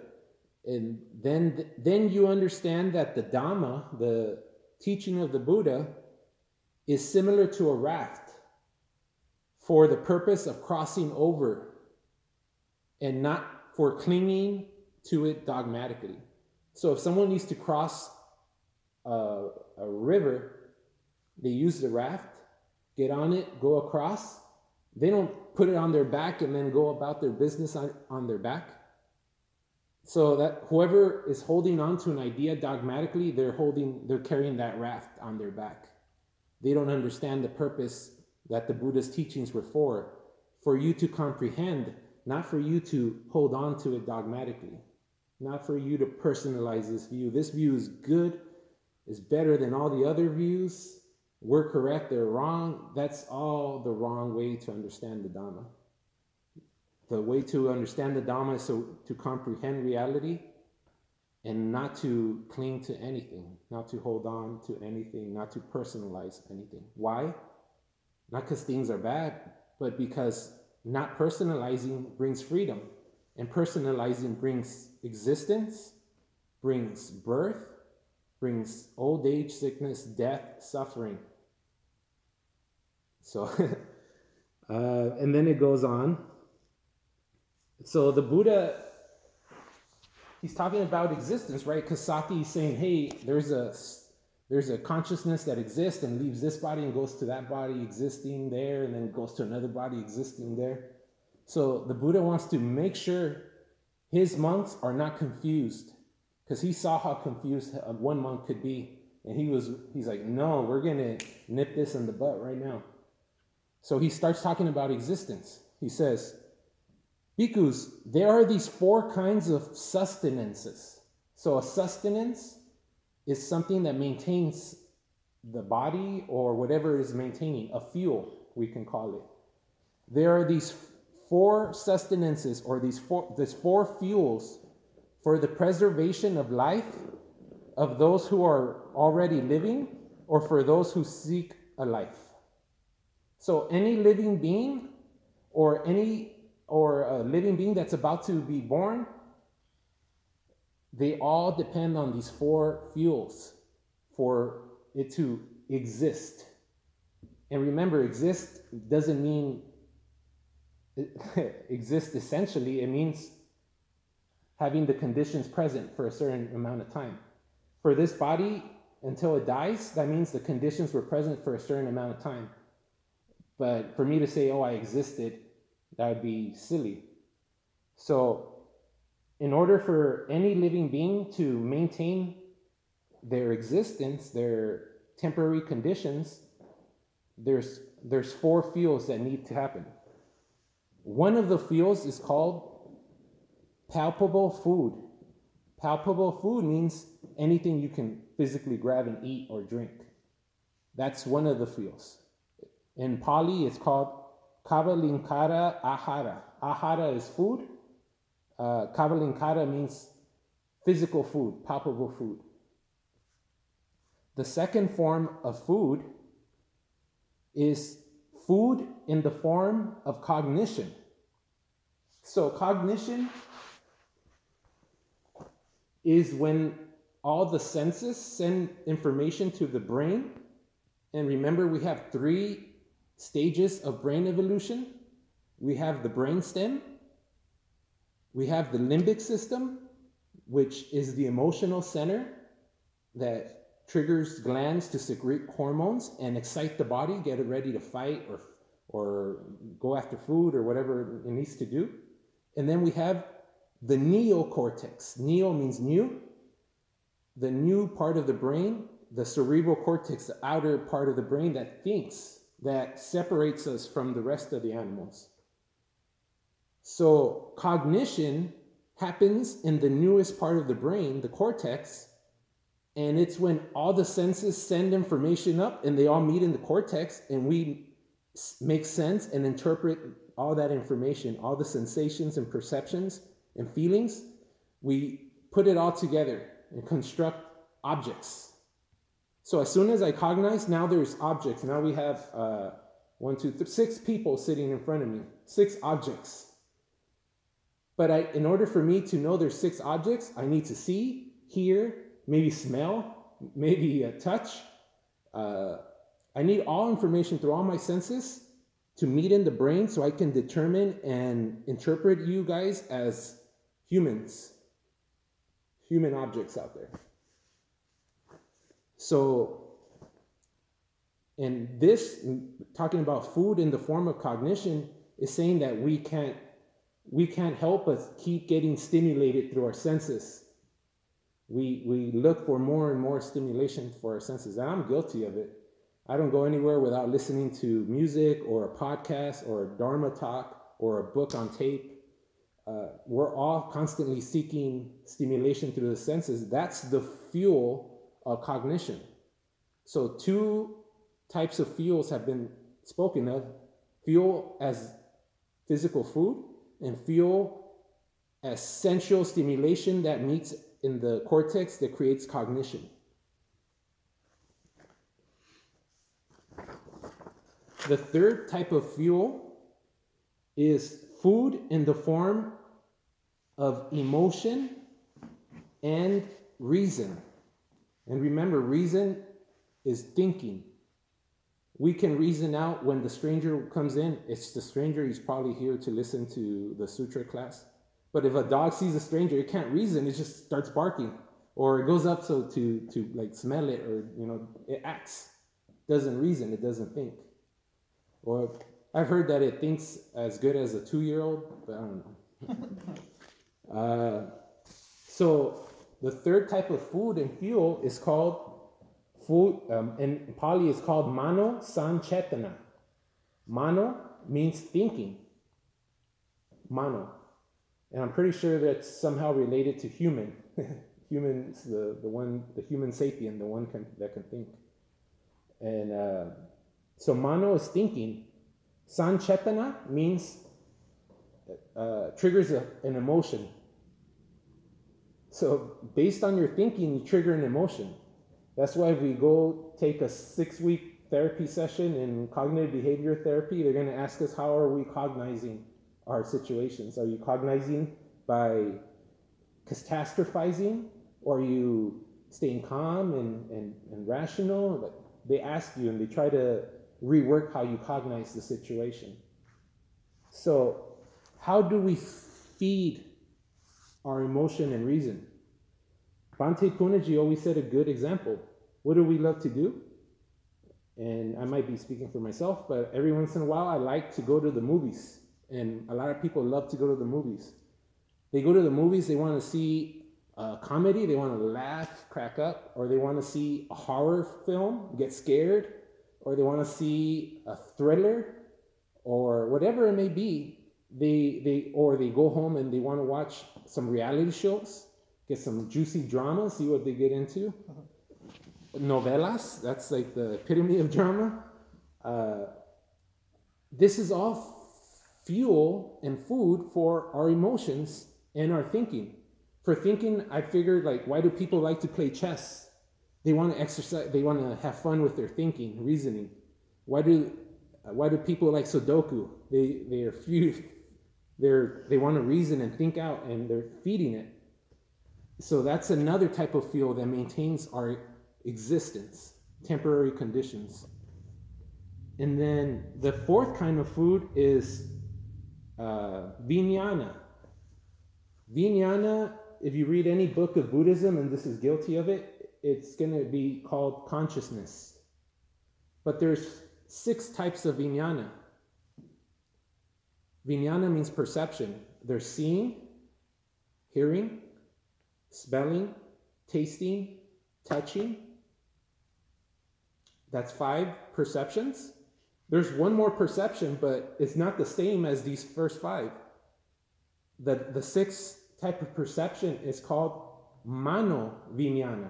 And then you understand that the Dhamma, the teaching of the Buddha, is similar to a raft for the purpose of crossing over and not for clinging to it dogmatically. So if someone needs to cross a river, they use the raft, get on it, go across. They don't put it on their back and then go about their business on their back. So that whoever is holding on to an idea dogmatically, they're carrying that raft on their back. They don't understand the purpose that the Buddha's teachings were for you to comprehend, not for you to hold on to it dogmatically, not for you to personalize this view. This view is good, is better than all the other views. We're correct, they're wrong. That's all the wrong way to understand the Dhamma. The way to understand the Dhamma is to comprehend reality and not to cling to anything, not to hold on to anything, not to personalize anything. Why? Not because things are bad, but because not personalizing brings freedom. And personalizing brings existence, brings birth, brings old age, sickness, death, suffering. So, and then it goes on. So the Buddha, he's talking about existence, right? Because Sati is saying, hey, there's a consciousness that exists and leaves this body and goes to that body existing there and then goes to another body existing there. So the Buddha wants to make sure his monks are not confused, because he saw how confused one monk could be. And he's like, no, we're going to nip this in the butt right now. So he starts talking about existence. He says, bhikkhus, there are these 4 kinds of sustenances. So a sustenance is something that maintains the body or whatever is maintaining, a fuel, we can call it. There are these 4 sustenances, or these 4 fuels for the preservation of life of those who are already living or for those who seek a life. So any living being or a living being that's about to be born, they all depend on these 4 fuels for it to exist. And remember, exist doesn't mean exist essentially. It means having the conditions present for a certain amount of time. For this body, until it dies, that means the conditions were present for a certain amount of time. But for me to say, oh, I existed, that would be silly. So in order for any living being to maintain their existence, their temporary conditions, there's 4 fuels that need to happen. One of the fuels is called palpable food. Palpable food means anything you can physically grab and eat or drink. That's one of the fuels. In Pali, it's called kavalinkara ahara. Ahara is food. Kavalinkara means physical food, palpable food. The second form of food is food in the form of cognition. So cognition is when all the senses send information to the brain. And remember, we have 3 stages of brain evolution. We have the brainstem, we have the limbic system, which is the emotional center that triggers glands to secrete hormones and excite the body, get it ready to fight or go after food or whatever it needs to do. And then we have the neocortex. Neo means new. The new part of the brain, the cerebral cortex, the outer part of the brain that thinks, that separates us from the rest of the animals. So cognition happens in the newest part of the brain, the cortex, and it's when all the senses send information up and they all meet in the cortex, and we make sense and interpret all that information, all the sensations and perceptions and feelings. We put it all together and construct objects. So as soon as I cognize, now there's objects. Now we have 6 people sitting in front of me, 6 objects. But in order for me to know there's 6 objects, I need to see, hear, maybe smell, maybe touch. I need all information through all my senses to meet in the brain so I can determine and interpret you guys as humans, human objects out there. So, and this, talking about food in the form of cognition, is saying that we can't help but keep getting stimulated through our senses. We look for more and more stimulation for our senses, and I'm guilty of it. I don't go anywhere without listening to music or a podcast or a Dharma talk or a book on tape. We're all constantly seeking stimulation through the senses. That's the fuel of cognition. So 2 types of fuels have been spoken of: fuel as physical food and fuel as sensual stimulation that meets in the cortex that creates cognition. The third type of fuel is food in the form of emotion and reason. And remember, reason is thinking. We can reason out when the stranger comes in. It's the stranger, he's probably here to listen to the sutra class. But if a dog sees a stranger, it can't reason, it just starts barking. Or it goes up to like smell it, or it acts. It doesn't reason, it doesn't think. Or I've heard that it thinks as good as a 2-year-old, but I don't know. So the third type of food and fuel is called food, in Pali it's called Mahātaṇhāsaṅkhaya. Mano means thinking. Mano. And I'm pretty sure that's somehow related to human. Humans, the human sapien, the one that can think. And so mano is thinking. Sanchetana means triggers an emotion. So based on your thinking, you trigger an emotion. That's why if we go take a 6-week therapy session in cognitive behavior therapy, they're going to ask us, how are we cognizing our situations? Are you cognizing by catastrophizing? Or are you staying calm and rational? But they ask you and they try to rework how you cognize the situation. So how do we feed our emotion and reason? Bhante Punaji always said a good example. What do we love to do? And I might be speaking for myself, but every once in a while I like to go to the movies. And a lot of people love to go to the movies. They go to the movies, they want to see a comedy, they want to laugh, crack up, or they want to see a horror film, get scared, or they want to see a thriller, or whatever it may be. They go home and they want to watch some reality shows, get some juicy drama, see what they get into. Novelas, that's like the epitome of drama. This is all fuel and food for our emotions and our thinking. For thinking, I figured, like, why do people like to play chess? They want to exercise, they want to have fun with their thinking, reasoning. Why do people like Sudoku? They want to reason and think out, and they're feeding it. So that's another type of fuel that maintains our existence, temporary conditions. And then the fourth kind of food is Vijnana. Vijnana if you read any book of Buddhism, and this is guilty of it, it's going to be called consciousness. But there's 6 types of vijnana. Vijnana means perception. There's seeing, hearing, smelling, tasting, touching. That's 5 perceptions. There's one more perception, but it's not the same as these first 5. The 6th type of perception is called mano vijnana.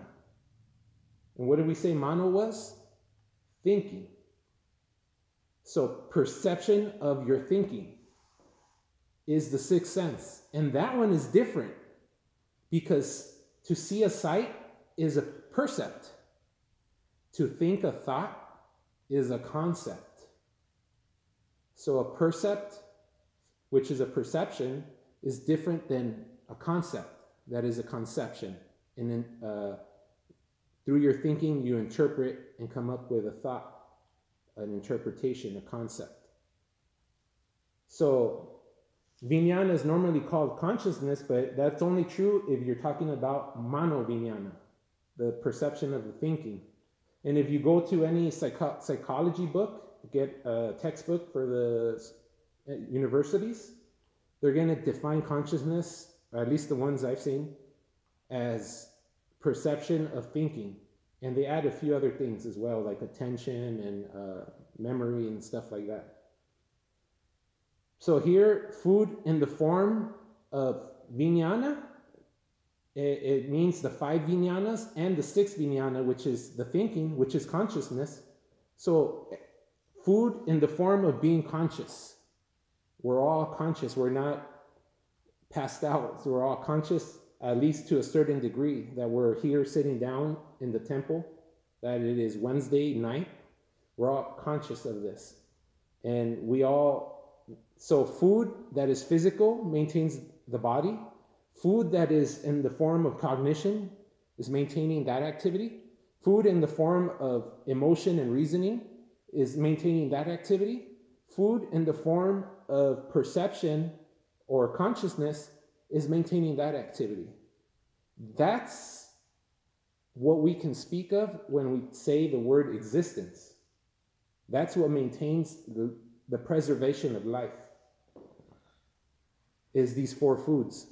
And what did we say mano was? Thinking. So perception of your thinking is the 6th sense. And that one is different because to see a sight is a percept. To think a thought is a concept. So a percept, which is a perception, is different than a concept. That is a conception. And then through your thinking, you interpret and come up with a thought, an interpretation, a concept. So vijnana is normally called consciousness, but that's only true if you're talking about mano vijnana, the perception of the thinking. And if you go to any psychology book, get a textbook for the universities, they're going to define consciousness, or at least the ones I've seen, as perception of thinking. And they add a few other things as well, like attention and memory and stuff like that. So here, food in the form of vijnana, it means the 5 vijnanas and the 6th vijnana, which is the thinking, which is consciousness. So food in the form of being conscious. We're all conscious. We're not passed out. So we're all conscious, at least to a certain degree, that we're here sitting down in the temple, that it is Wednesday night. We're all conscious of this. And so food that is physical maintains the body. Food that is in the form of cognition is maintaining that activity. Food in the form of emotion and reasoning is maintaining that activity. Food in the form of perception or consciousness is maintaining that activity. That's what we can speak of when we say the word existence. That's what maintains the preservation of life, is these 4 foods.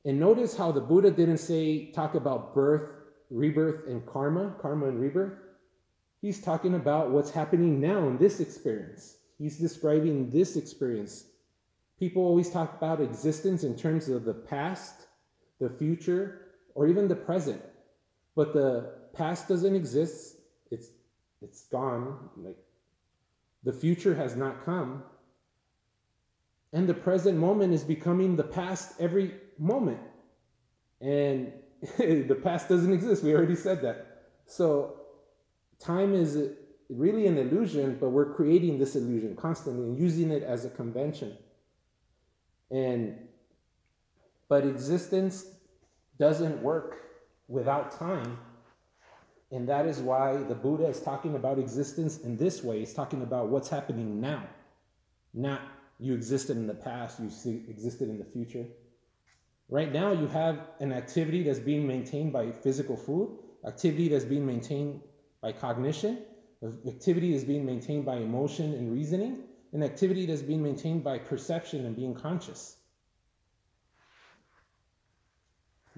And notice how the Buddha didn't talk about birth, rebirth, and karma and rebirth. He's talking about what's happening now in this experience. He's describing this experience. People always talk about existence in terms of the past, the future, or even the present. But the past doesn't exist. It's gone. Like, the future has not come. And the present moment is becoming the past every moment. And the past doesn't exist. We already said that. So time is really an illusion, but we're creating this illusion constantly and using it as a convention. But existence doesn't work without time. And that is why the Buddha is talking about existence in this way. He's talking about what's happening now. Not you existed in the past, you existed in the future. Right now you have an activity that's being maintained by physical food, activity that's being maintained by cognition, activity that's being maintained by emotion and reasoning, an activity that's being maintained by perception and being conscious.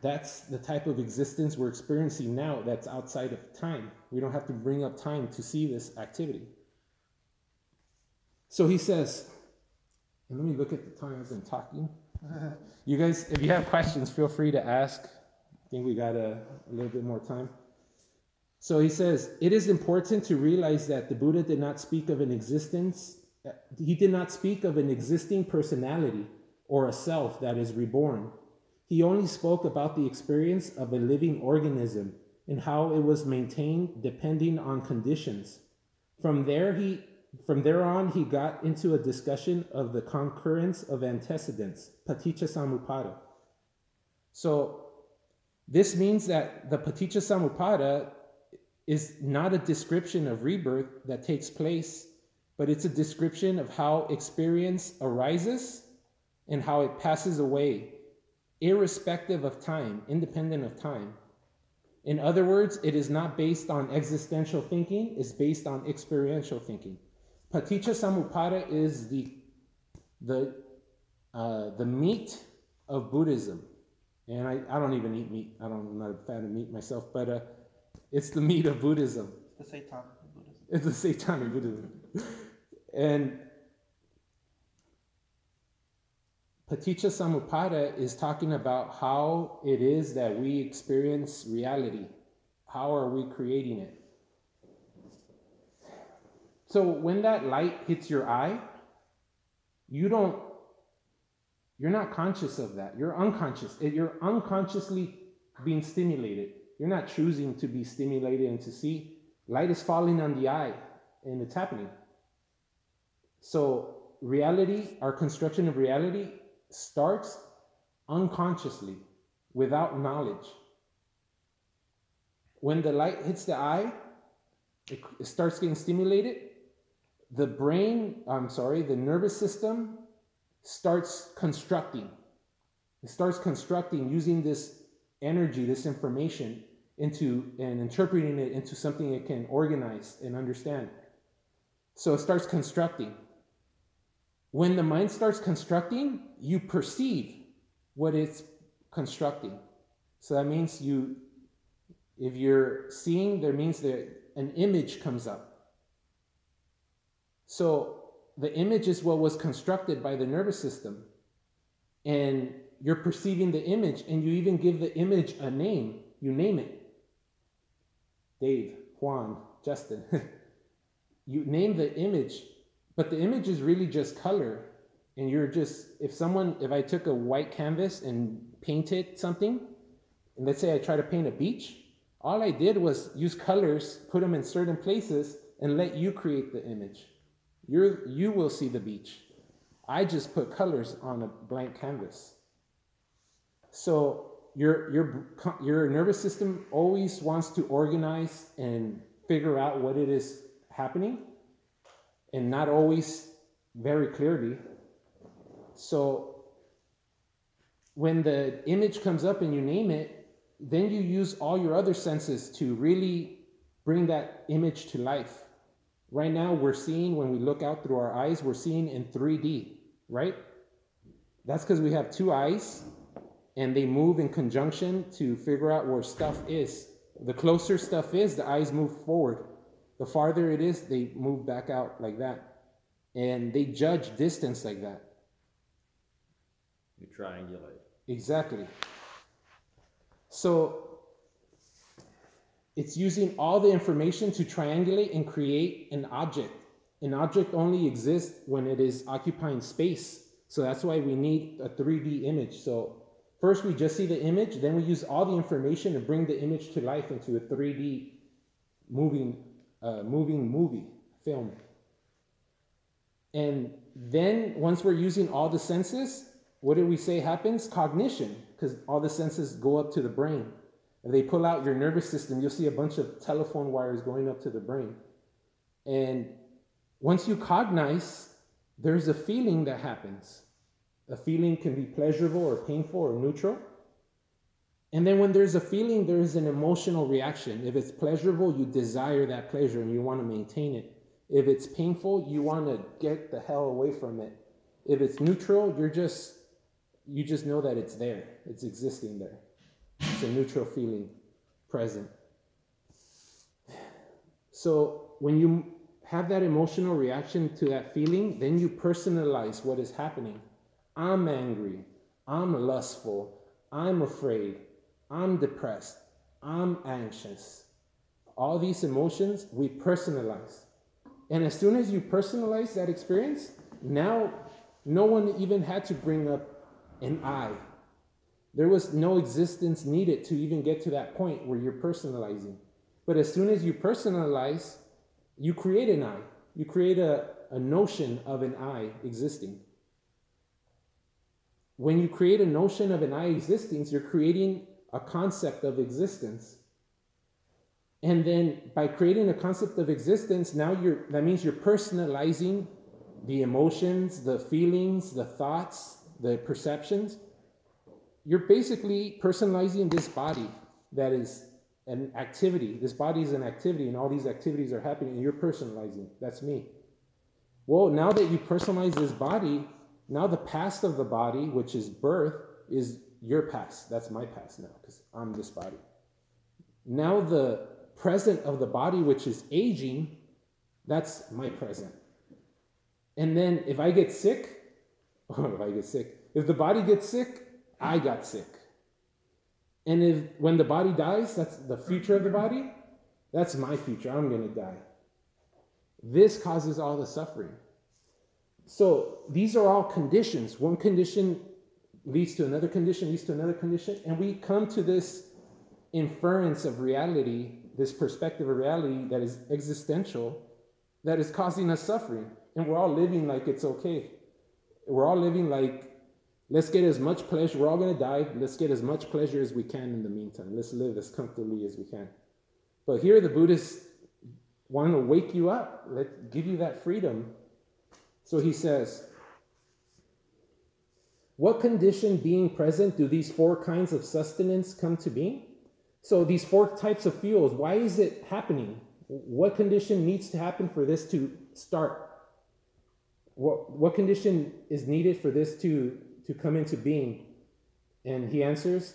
That's the type of existence we're experiencing now that's outside of time. We don't have to bring up time to see this activity. So he says, and let me look at the time I've been talking. You guys, if you have questions, feel free to ask. I think we got a little bit more time. So he says, it is important to realize that the Buddha did not speak of an existence. He did not speak of an existing personality or a self that is reborn. He only spoke about the experience of a living organism and how it was maintained depending on conditions. From there on, he got into a discussion of the concurrence of antecedents, Paticca Samupada. So this means that the Paticca Samupada is not a description of rebirth that takes place, but it's a description of how experience arises and how it passes away irrespective of time, independent of time. In other words, it is not based on existential thinking, it's based on experiential thinking. Paticca Samupada is the meat of Buddhism. And I don't even eat meat. I'm not a fan of meat myself, but it's the meat of Buddhism. It's the Satan of Buddhism. It's the Satan of Buddhism. And Paticca Samupada is talking about how it is that we experience reality. How are we creating it? So when that light hits your eye, you're not conscious of that. You're unconscious. You're unconsciously being stimulated. You're not choosing to be stimulated and to see. Light is falling on the eye, and it's happening. So reality, our construction of reality, starts unconsciously, without knowledge. When the light hits the eye, it starts getting stimulated. The nervous system starts constructing. It starts constructing using this energy, this information, and interpreting it into something it can organize and understand. So it starts constructing. When the mind starts constructing, you perceive what it's constructing. So that means if you're seeing, there means that an image comes up. So the image is what was constructed by the nervous system. And you're perceiving the image, and you even give the image a name. You name it. Dave, Juan, Justin. You name the image, but the image is really just color. And if I took a white canvas and painted something, and let's say I try to paint a beach, all I did was use colors, put them in certain places, and let you create the image. You will see the beach. I just put colors on a blank canvas. So your nervous system always wants to organize and figure out what it is happening, and not always very clearly. So when the image comes up and you name it, then you use all your other senses to really bring that image to life. Right now, we're seeing, when we look out through our eyes, we're seeing in 3D, right? That's because we have two eyes, and they move in conjunction to figure out where stuff is. The closer stuff is, the eyes move forward. The farther it is, they move back out like that. And they judge distance like that. You triangulate. Exactly. So it's using all the information to triangulate and create an object. An object only exists when it is occupying space. So that's why we need a 3D image. So first we just see the image, then we use all the information to bring the image to life into a 3D moving movie, film. And then once we're using all the senses, what did we say happens? Cognition, because all the senses go up to the brain. If they pull out your nervous system, you'll see a bunch of telephone wires going up to the brain. And once you cognize, there's a feeling that happens. A feeling can be pleasurable or painful or neutral. And then when there's a feeling, there is an emotional reaction. If it's pleasurable, you desire that pleasure and you want to maintain it. If it's painful, you want to get the hell away from it. If it's neutral, you just know that it's there. It's existing there. It's a neutral feeling present. So when you have that emotional reaction to that feeling, then you personalize what is happening. I'm angry. I'm lustful. I'm afraid. I'm depressed. I'm anxious. All these emotions, we personalize. And as soon as you personalize that experience, now no one even had to bring up an I. There was no existence needed to even get to that point where you're personalizing. But as soon as you personalize, you create an I. You create a notion of an I existing. When you create a notion of an I existing, you're creating a concept of existence. And then by creating a concept of existence, that means you're personalizing the emotions, the feelings, the thoughts, the perceptions. you're basically personalizing this body that is an activity. This body is an activity, and all these activities are happening, and you're personalizing. That's me. Well, now that you personalize this body, now the past of the body, which is birth, is your past. That's my past now, because I'm this body. Now the present of the body, which is aging, that's my present. And then if I get sick, if the body gets sick, I got sick. And when the body dies, that's the future of the body, that's my future. I'm going to die. This causes all the suffering. So these are all conditions. One condition leads to another condition, leads to another condition, and we come to this inference of reality, this perspective of reality that is existential, that is causing us suffering. And we're all living like it's okay. We're all living like, let's get as much pleasure. We're all going to die. Let's get as much pleasure as we can in the meantime. Let's live as comfortably as we can. But here the Buddhists want to wake you up, give you that freedom. So he says, what condition being present do these four kinds of sustenance come to being? So these four types of fuels, why is it happening? What condition needs to happen for this to start? What condition is needed for this to come into being? And he answers,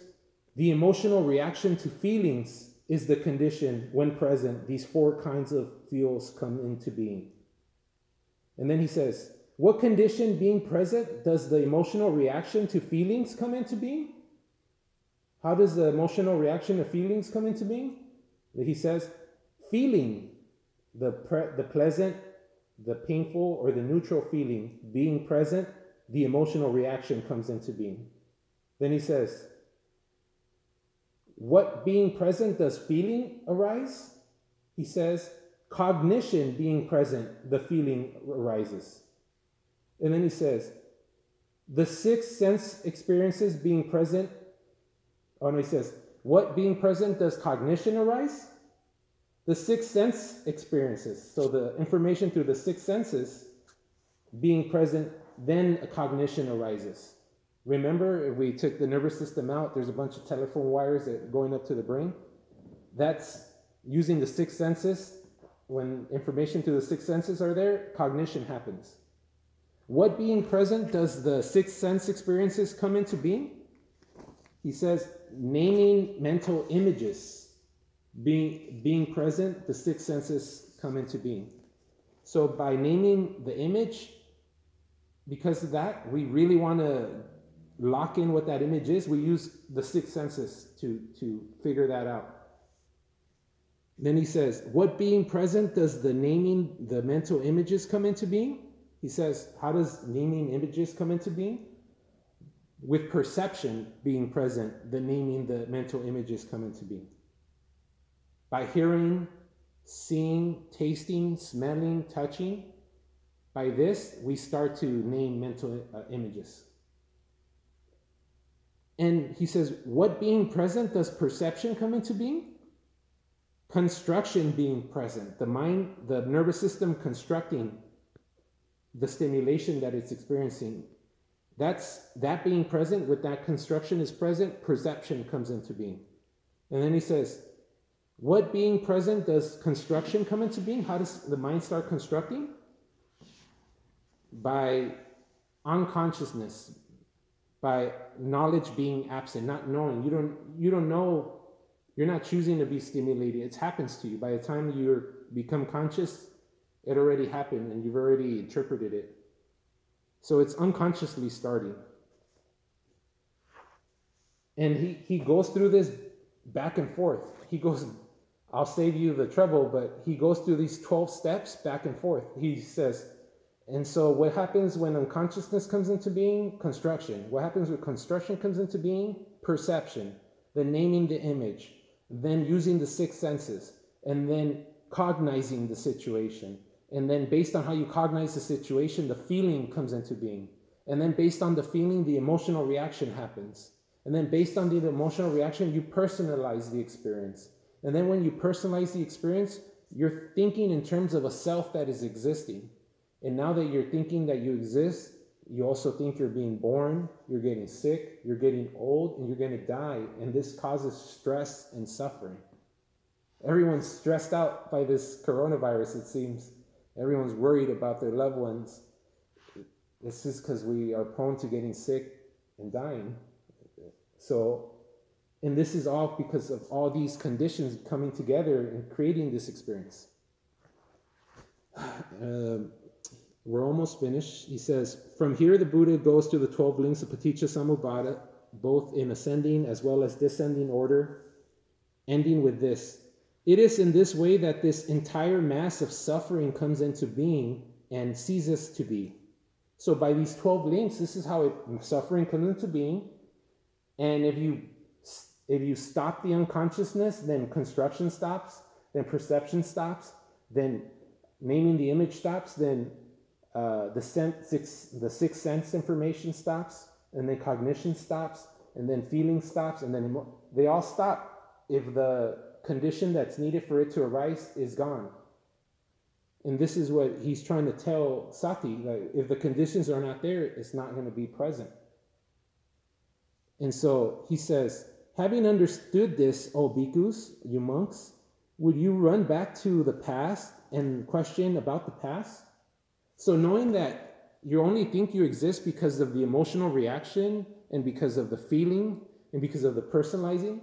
the emotional reaction to feelings is the condition when present. These four kinds of fuels come into being. And then he says, what condition being present does the emotional reaction to feelings come into being? How does the emotional reaction to feelings come into being? He says, feeling, the pleasant, the painful, or the neutral feeling being present, the emotional reaction comes into being. Then he says, what being present does feeling arise? He says, cognition being present, the feeling arises. And then he says, the six sense experiences being present, he says, what being present does cognition arise? The six sense experiences, so the information through the six senses being present, then a cognition arises. Remember, if we took the nervous system out, there's a bunch of telephone wires that going up to the brain. That's using the six senses. When information through the six senses are there, cognition happens. What being present does the six sense experiences come into being? He says, naming mental images. Being present, the six senses come into being. So by naming the image, because of that, we really want to lock in what that image is. We use the six senses to figure that out. Then he says, what being present does the naming the mental images come into being? He says, how does naming images come into being? With perception being present, the naming the mental images come into being. By hearing, seeing, tasting, smelling, touching, by this, we start to name mental images. And he says, what being present does perception come into being? Construction being present. The mind, the nervous system constructing the stimulation that it's experiencing. That being present, with that construction is present, perception comes into being. And then he says, what being present does construction come into being? How does the mind start constructing? By unconsciousness, by knowledge being absent, not knowing. You don't know, you're not choosing to be stimulated. It happens to you. By the time you become conscious, it already happened and you've already interpreted it. So it's unconsciously starting. And he goes through this back and forth. He goes, I'll save you the trouble, but he goes through these 12 steps back and forth. He says, and so what happens when unconsciousness comes into being? Construction. What happens when construction comes into being? Perception. Then naming the image. Then using the six senses. And then cognizing the situation. And then based on how you cognize the situation, the feeling comes into being. And then based on the feeling, the emotional reaction happens. And then based on the emotional reaction, you personalize the experience. And then when you personalize the experience, you're thinking in terms of a self that is existing. And now that you're thinking that you exist, you also think you're being born, you're getting sick, you're getting old, and you're going to die. And this causes stress and suffering. Everyone's stressed out by this coronavirus, it seems. Everyone's worried about their loved ones. This is because we are prone to getting sick and dying. So, and this is all because of all these conditions coming together and creating this experience. We're almost finished. He says, from here the Buddha goes to the 12 links of Paticca Samupada, both in ascending as well as descending order, ending with this. It is in this way that this entire mass of suffering comes into being and ceases to be. So by these 12 links, this is how suffering comes into being. And if you stop the unconsciousness, then construction stops, then perception stops, then naming the image stops, then the sixth sense information stops, and then cognition stops, and then feeling stops, and then they all stop if the condition that's needed for it to arise is gone. And this is what he's trying to tell Sati, like, if the conditions are not there, it's not going to be present. And so he says, having understood this, O bhikkhus, you monks, would you run back to the past and question about the past? So knowing that you only think you exist because of the emotional reaction and because of the feeling and because of the personalizing,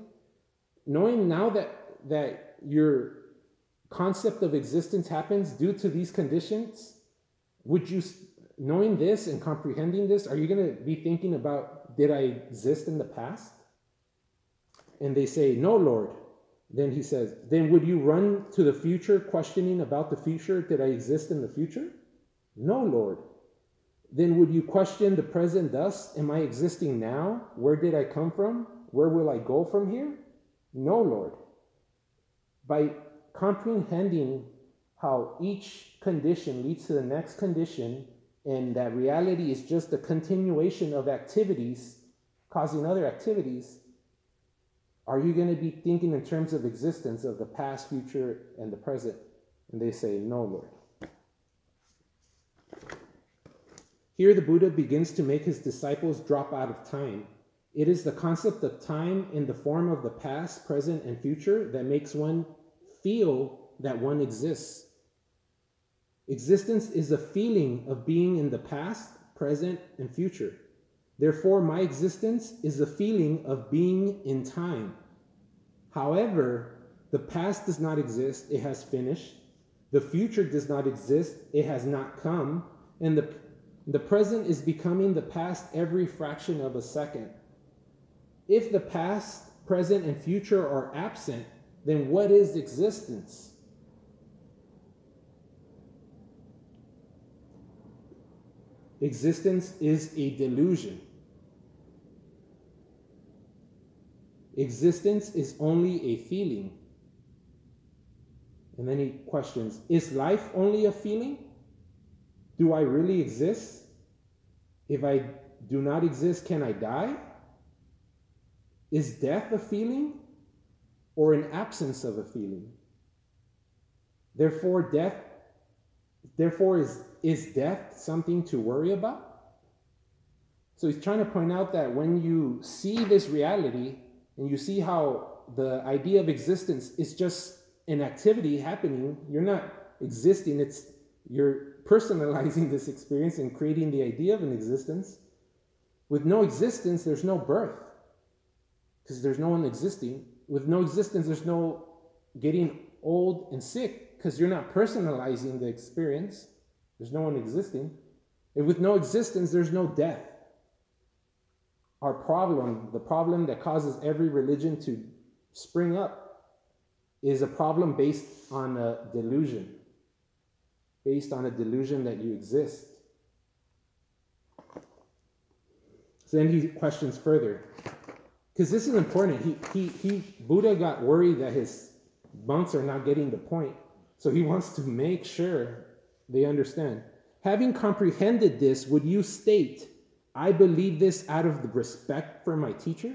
knowing now that your concept of existence happens due to these conditions, would you, knowing this and comprehending this, are you going to be thinking about, did I exist in the past? And they say, no, Lord. Then he says, then would you run to the future questioning about the future? Did I exist in the future? No, Lord. Then would you question the present thus? Am I existing now? Where did I come from? Where will I go from here? No, Lord. By comprehending how each condition leads to the next condition, and that reality is just a continuation of activities causing other activities, are you going to be thinking in terms of existence of the past, future, and the present? And they say, no, Lord. Here the Buddha begins to make his disciples drop out of time. It is the concept of time in the form of the past, present, and future that makes one feel that one exists. Existence is a feeling of being in the past, present, and future. Therefore, my existence is a feeling of being in time. However, the past does not exist, it has finished. The future does not exist, it has not come. And the present is becoming the past every fraction of a second. If the past, present, and future are absent, then what is existence? Existence is a delusion. Existence is only a feeling. And then he questions, is life only a feeling? Do I really exist? If I do not exist, can I die? Is death a feeling or an absence of a feeling? Therefore, is death something to worry about? So he's trying to point out that when you see this reality and you see how the idea of existence is just an activity happening, you're not existing, you're personalizing this experience and creating the idea of an existence. With no existence, there's no birth, because there's no one existing. With no existence, there's no getting old and sick, because you're not personalizing the experience. There's no one existing. And with no existence, there's no death. Our problem, the problem that causes every religion to spring up, is a problem based on a delusion. Based on a delusion that you exist. So then he questions further. Because this is important. Buddha got worried that his monks are not getting the point. So he wants to make sure they understand. Having comprehended this, would you state, I believe this out of the respect for my teacher?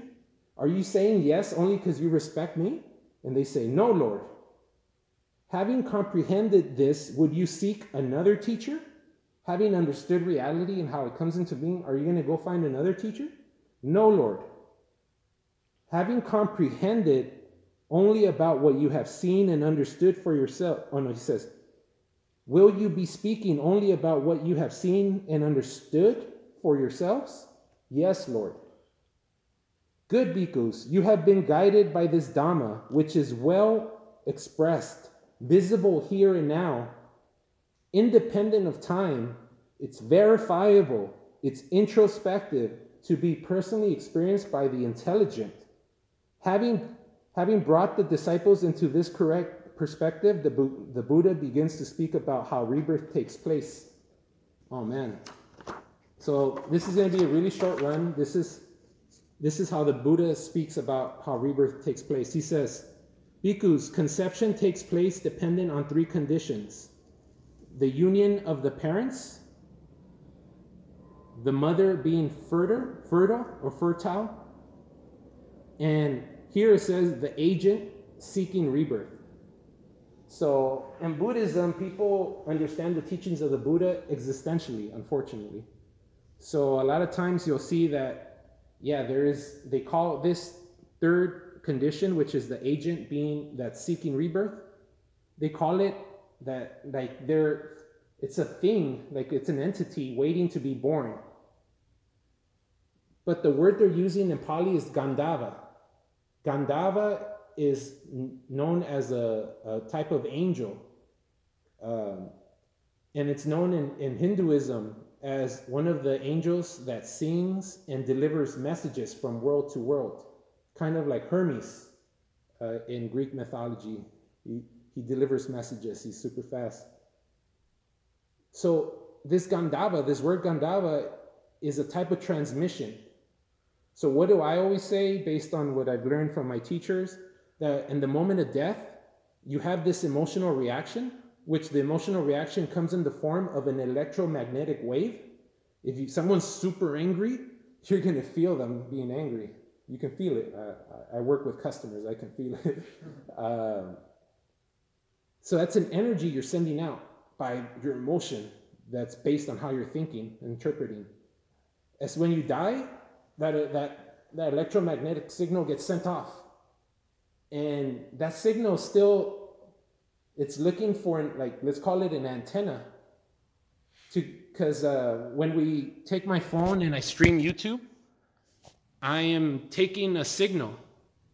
Are you saying yes only because you respect me? And they say, no, Lord. Having comprehended this, would you seek another teacher? Having understood reality and how it comes into being, are you going to go find another teacher? No, Lord. Having comprehended only about what you have seen and understood for yourself. Oh no, he says, will you be speaking only about what you have seen and understood for yourselves? Yes, Lord. Good bhikkhus, you have been guided by this Dhamma, which is well expressed, visible here and now, independent of time. It's verifiable, it's introspective, to be personally experienced by the intelligent. Having brought the disciples into this correct perspective, the Buddha begins to speak about how rebirth takes place. Oh man. So this is going to be a really short run. This is how the Buddha speaks about how rebirth takes place. He says, bhikkhus, conception takes place dependent on three conditions. The union of the parents, the mother being fertile, and here it says the agent seeking rebirth. So in Buddhism, people understand the teachings of the Buddha existentially, unfortunately. So a lot of times you'll see that, yeah, they call this third condition, which is the agent being that's seeking rebirth. They call it that, like, it's a thing, like it's an entity waiting to be born. But the word they're using in Pali is Gandhava. Gandhava is known as a type of angel. And it's known in Hinduism as one of the angels that sings and delivers messages from world to world. Kind of like Hermes in Greek mythology. He delivers messages. He's super fast. So this Gandhava, this word Gandhava, is a type of transmission. So what do I always say based on what I've learned from my teachers? That in the moment of death, you have this emotional reaction, which the emotional reaction comes in the form of an electromagnetic wave. If someone's super angry, you're going to feel them being angry. You can feel it. I work with customers. I can feel it. So that's an energy you're sending out by your emotion that's based on how you're thinking and interpreting. As when you die, that electromagnetic signal gets sent off. And that signal still, it's looking for, like, let's call it an antenna. Because when we take my phone and I stream YouTube, I am taking a signal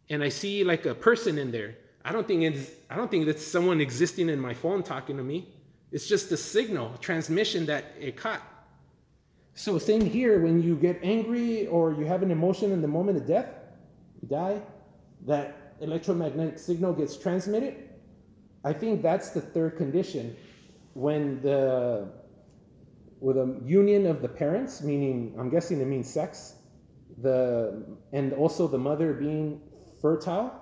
and I see like a person in there. I don't think it's someone existing in my phone talking to me. It's just a signal, transmission that it caught. So same here, when you get angry or you have an emotion in the moment of death, you die, that electromagnetic signal gets transmitted. I think that's the third condition, when with a union of the parents, meaning, I'm guessing it means sex, and also the mother being fertile.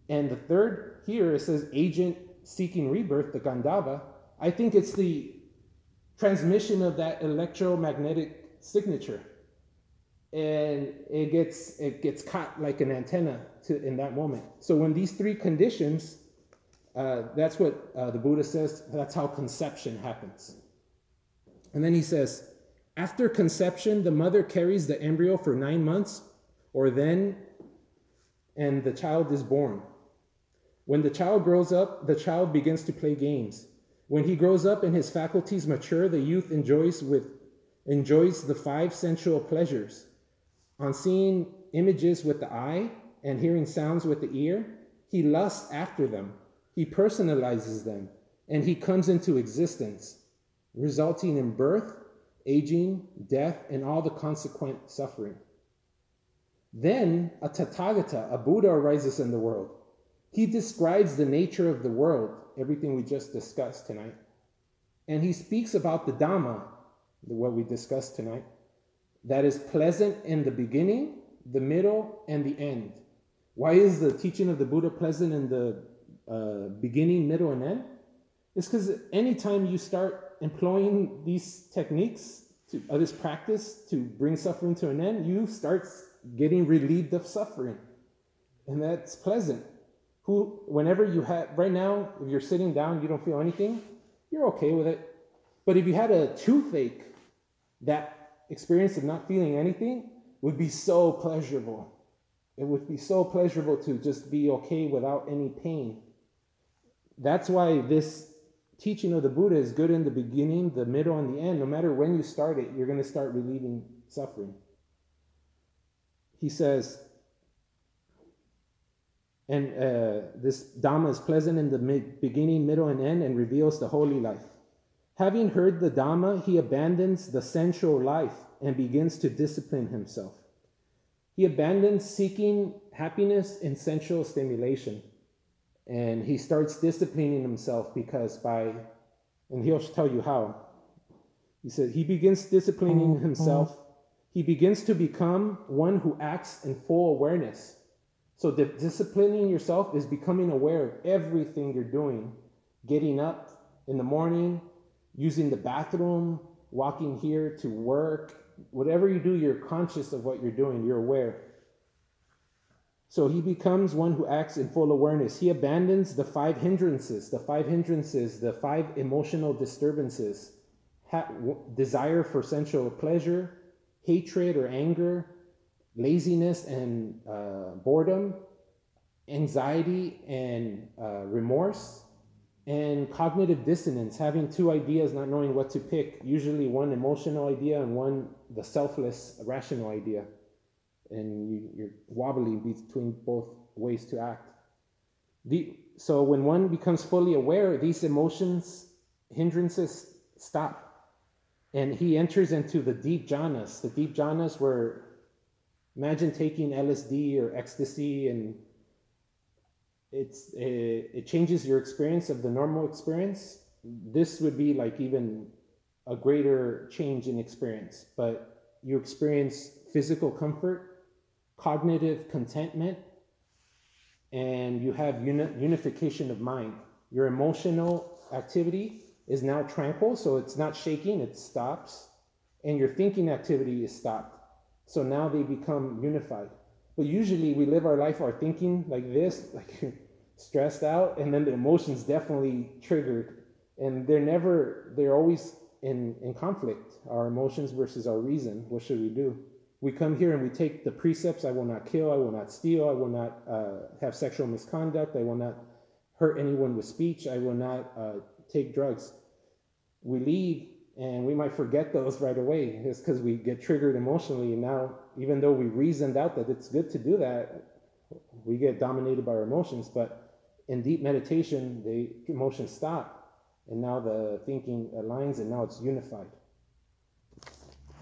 And the third here, it says agent seeking rebirth, the Gandhava. I think it's the transmission of that electromagnetic signature, and it gets caught like an antenna in that moment. So when these three conditions, that's what the Buddha says, that's how conception happens. And then he says, after conception, the mother carries the embryo for 9 months, and the child is born. When the child grows up, the child begins to play games. When he grows up and his faculties mature, the youth enjoys the 5 sensual pleasures. On seeing images with the eye and hearing sounds with the ear, he lusts after them, he personalizes them, and he comes into existence, resulting in birth, aging, death, and all the consequent suffering. Then a Tathagata, a Buddha, arises in the world. He describes the nature of the world, everything we just discussed tonight. And he speaks about the Dhamma, what we discussed tonight, that is pleasant in the beginning, the middle, and the end. Why is the teaching of the Buddha pleasant in the beginning, middle, and end? It's because anytime you start employing these techniques, this practice to bring suffering to an end, you start getting relieved of suffering. And that's pleasant. Whenever you have, right now, if you're sitting down, you don't feel anything, you're okay with it. But if you had a toothache, that experience of not feeling anything would be so pleasurable. It would be so pleasurable to just be okay without any pain. That's why this teaching of the Buddha is good in the beginning, the middle, and the end. No matter when you start it, you're going to start relieving suffering. He says, and this Dhamma is pleasant in the beginning, middle, and end, and reveals the holy life. Having heard the Dhamma, he abandons the sensual life and begins to discipline himself. He abandons seeking happiness in sensual stimulation. And he starts disciplining himself because and he'll tell you how. He said he begins disciplining himself. He begins to become one who acts in full awareness. So disciplining yourself is becoming aware of everything you're doing. Getting up in the morning, using the bathroom, walking here to work. Whatever you do, you're conscious of what you're doing. You're aware. So he becomes one who acts in full awareness. He abandons the 5 hindrances, the 5 emotional disturbances, desire for sensual pleasure, hatred or anger, laziness and boredom, anxiety and remorse, and cognitive dissonance, having 2 ideas, not knowing what to pick, usually one emotional idea and one the selfless, rational idea. And you're wobbling between both ways to act. So when one becomes fully aware, these hindrances stop. And he enters into the deep jhanas. The deep jhanas were, imagine taking LSD or ecstasy, and it changes your experience of the normal experience. This would be like even a greater change in experience. But you experience physical comfort, cognitive contentment, and you have unification of mind. Your emotional activity is now tranquil, so it's not shaking, it stops. And your thinking activity is stopped. So now they become unified. But usually we live our life, our thinking like this, like stressed out, and then the emotions definitely triggered. And they're always in conflict, our emotions versus our reason. What should we do? We come here and we take the precepts: I will not kill, I will not steal, I will not have sexual misconduct, I will not hurt anyone with speech, I will not take drugs. We leave and we might forget those right away. It's because we get triggered emotionally. And now, even though we reasoned out that it's good to do that, we get dominated by our emotions. But in deep meditation, the emotions stop. And now the thinking aligns, and now it's unified.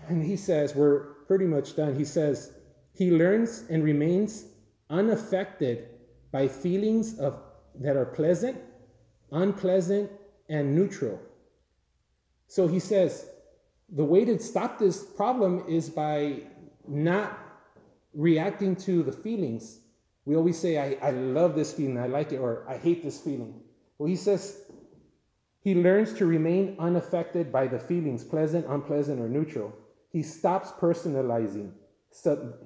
And he says, we're pretty much done. He says, he learns and remains unaffected by feelings that are pleasant, unpleasant, and neutral. So he says, the way to stop this problem is by not reacting to the feelings. We always say, I love this feeling, I like it, or I hate this feeling. Well, he says, he learns to remain unaffected by the feelings, pleasant, unpleasant, or neutral. He stops personalizing.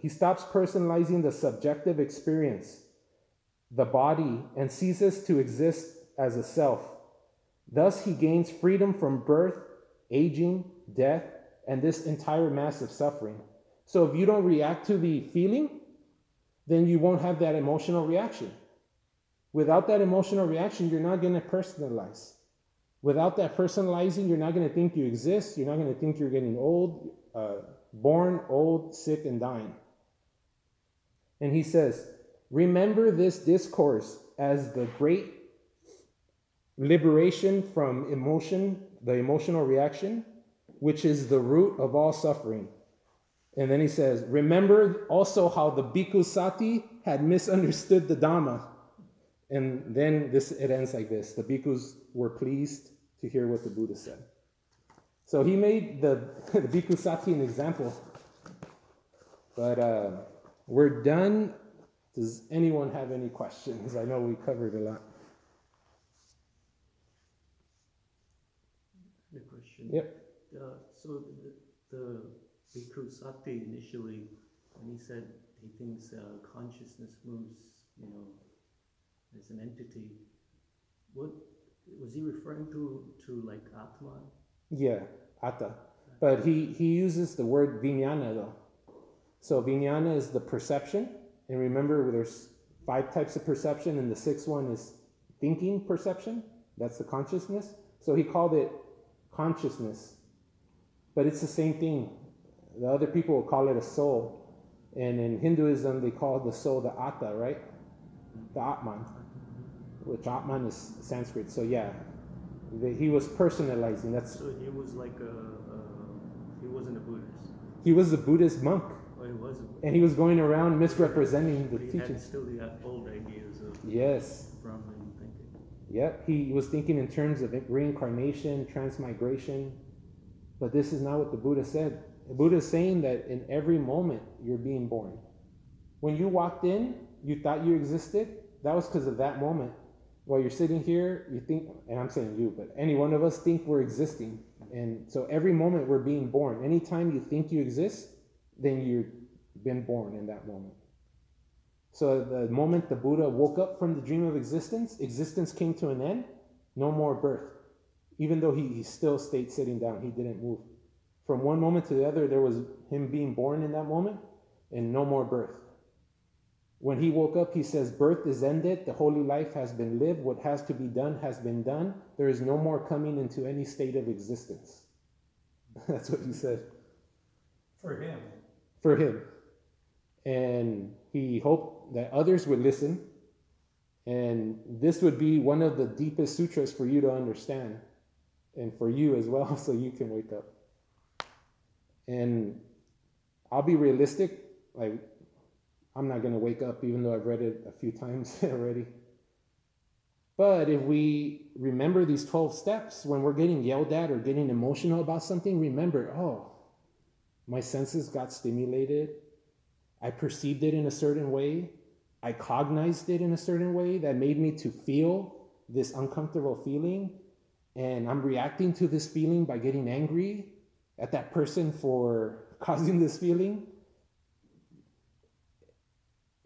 He stops personalizing the subjective experience, the body, and ceases to exist as a self. Thus, he gains freedom from birth, aging, death, and this entire mass of suffering. So if you don't react to the feeling, then you won't have that emotional reaction. Without that emotional reaction, you're not going to personalize. Without that personalizing, you're not going to think you exist. You're not going to think you're getting old, born, old, sick, and dying. And he says, remember this discourse as the great liberation from emotion, the emotional reaction, which is the root of all suffering. And then he says, remember also how the Bhikkhu Sati had misunderstood the Dhamma. And then it ends like this. The bhikkhus were pleased to hear what the Buddha said. So he made the Bhikkhu Sati an example. But we're done. Does anyone have any questions? I know we covered a lot. The question. Yep. So the Bhikkhu Sati initially, when he said he thinks consciousness moves, as an entity, what was he referring to like Atma Yeah, atta. But he uses the word vijnana though. So vijnana is the perception. And remember, there's 5 types of perception, and the 6th one is thinking perception. That's the consciousness. So he called it consciousness. But it's the same thing. The other people will call it a soul. And in Hinduism, they call the soul the atta, right? The Atman, which Atman is Sanskrit. So yeah, he was personalizing. So he was like he wasn't a Buddhist. He was a Buddhist monk. Oh, he was a Buddhist. And he was going around misrepresenting the He teachings. had still the old ideas of Yes. Brahman thinking. Yep. He was thinking in terms of reincarnation, transmigration. But this is not what the Buddha said. The Buddha is saying that in every moment you're being born. When you walked in, you thought you existed. That was because of that moment. While you're sitting here, you think, and I'm saying you, but any one of us think we're existing. And so every moment we're being born. Anytime you think you exist, then you've been born in that moment. So the moment the Buddha woke up from the dream of existence, existence came to an end, no more birth. Even though he still stayed sitting down, he didn't move. From one moment to the other, there was him being born in that moment and no more birth. When he woke up, he says, birth is ended, the holy life has been lived, what has to be done has been done, there is no more coming into any state of existence. That's what he said. For him. For him. And he hoped that others would listen, and this would be one of the deepest sutras for you to understand, and for you as well, so you can wake up. And I'll be realistic, like, I'm not going to wake up even though I've read it a few times already. But if we remember these 12 steps, when we're getting yelled at or getting emotional about something, remember, oh, my senses got stimulated. I perceived it in a certain way. I cognized it in a certain way that made me to feel this uncomfortable feeling. And I'm reacting to this feeling by getting angry at that person for causing this feeling.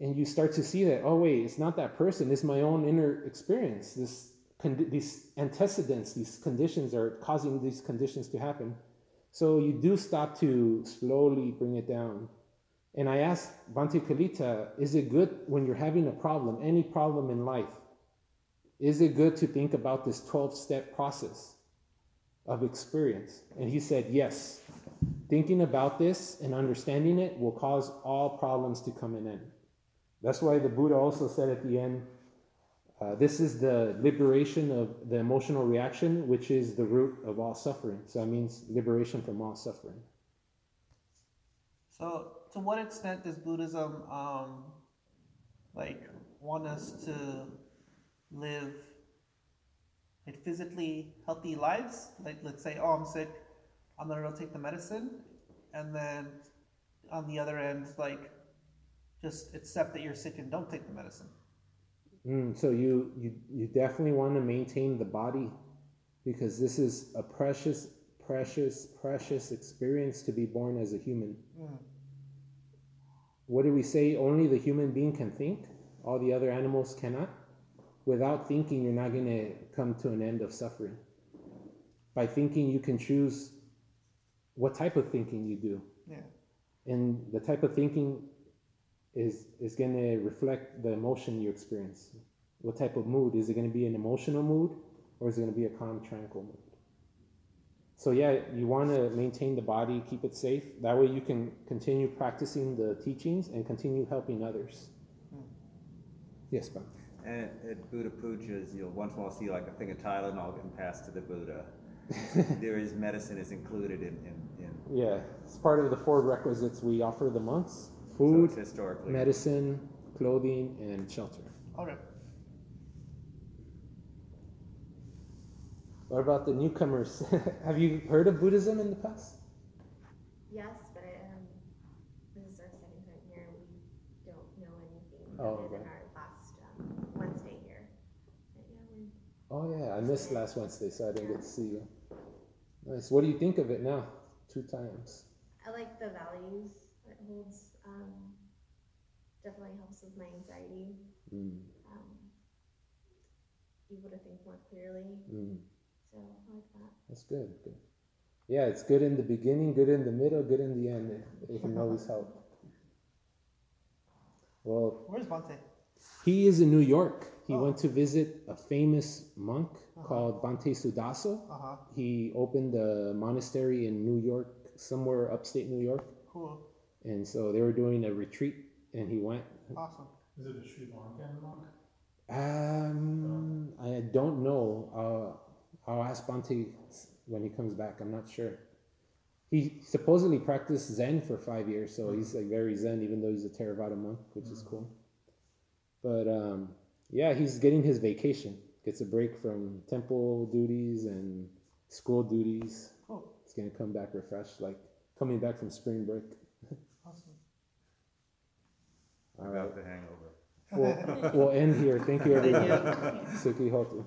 And you start to see that, oh wait, it's not that person, it's my own inner experience. These antecedents, these conditions are causing these conditions to happen. So you do stop to slowly bring it down. And I asked Bhante Kalita, is it good when you're having a problem, any problem in life, is it good to think about this 12-step process of experience? And he said, yes. Thinking about this and understanding it will cause all problems to come an end. That's why the Buddha also said at the end, this is the liberation of the emotional reaction, which is the root of all suffering. So that means liberation from all suffering. So to what extent does Buddhism want us to live physically healthy lives? Like, let's say, oh, I'm sick, I'm gonna go take the medicine, and then on the other end, just accept that you're sick and don't take the medicine. So you definitely want to maintain the body, because this is a precious, precious, precious experience to be born as a human. What do we say? Only the human being can think. All the other animals cannot. Without thinking, you're not going to come to an end of suffering. By thinking, you can choose what type of thinking you do. Yeah. And the type of thinking is going to reflect the emotion you experience. What type of mood? Is it going to be an emotional mood, or is it going to be a calm, tranquil mood? So yeah, you want to maintain the body, keep it safe. That way you can continue practicing the teachings and continue helping others. Yes, Bob. And at Buddha pujas, you'll once in a while see like a thing of Tylenol getting passed to the Buddha. There is medicine is included in. Yeah, it's part of the 4 requisites we offer the monks. Food, so medicine, clothing, and shelter. Okay. What about the newcomers? Have you heard of Buddhism in the past? Yes, but this is our second time here. We don't know anything other than our last Wednesday here. Oh yeah, I missed last Wednesday, so I didn't get to see you. Nice. What do you think of it now? 2 times. I like the values it holds. Definitely helps with my anxiety. Able to think more clearly. So I like that. That's good. Good. Yeah, it's good in the beginning, good in the middle, good in the end. It can always help. Well, where's Bhante? He is in New York. He went to visit a famous monk called Bhante Sudaso. He opened a monastery in New York, somewhere upstate New York. Cool. And so they were doing a retreat, and he went. Awesome. Is it a Sri Lankan monk? I don't know. I'll ask Bhante when he comes back. I'm not sure. He supposedly practiced Zen for 5 years, so he's like very Zen, even though he's a Theravada monk, which is cool. But yeah, he's getting his vacation. Gets a break from temple duties and school duties. Cool. He's gonna come back refreshed, like coming back from spring break. Awesome. About the hangover. We'll end here. Thank you, everyone. Sukhi Hotu.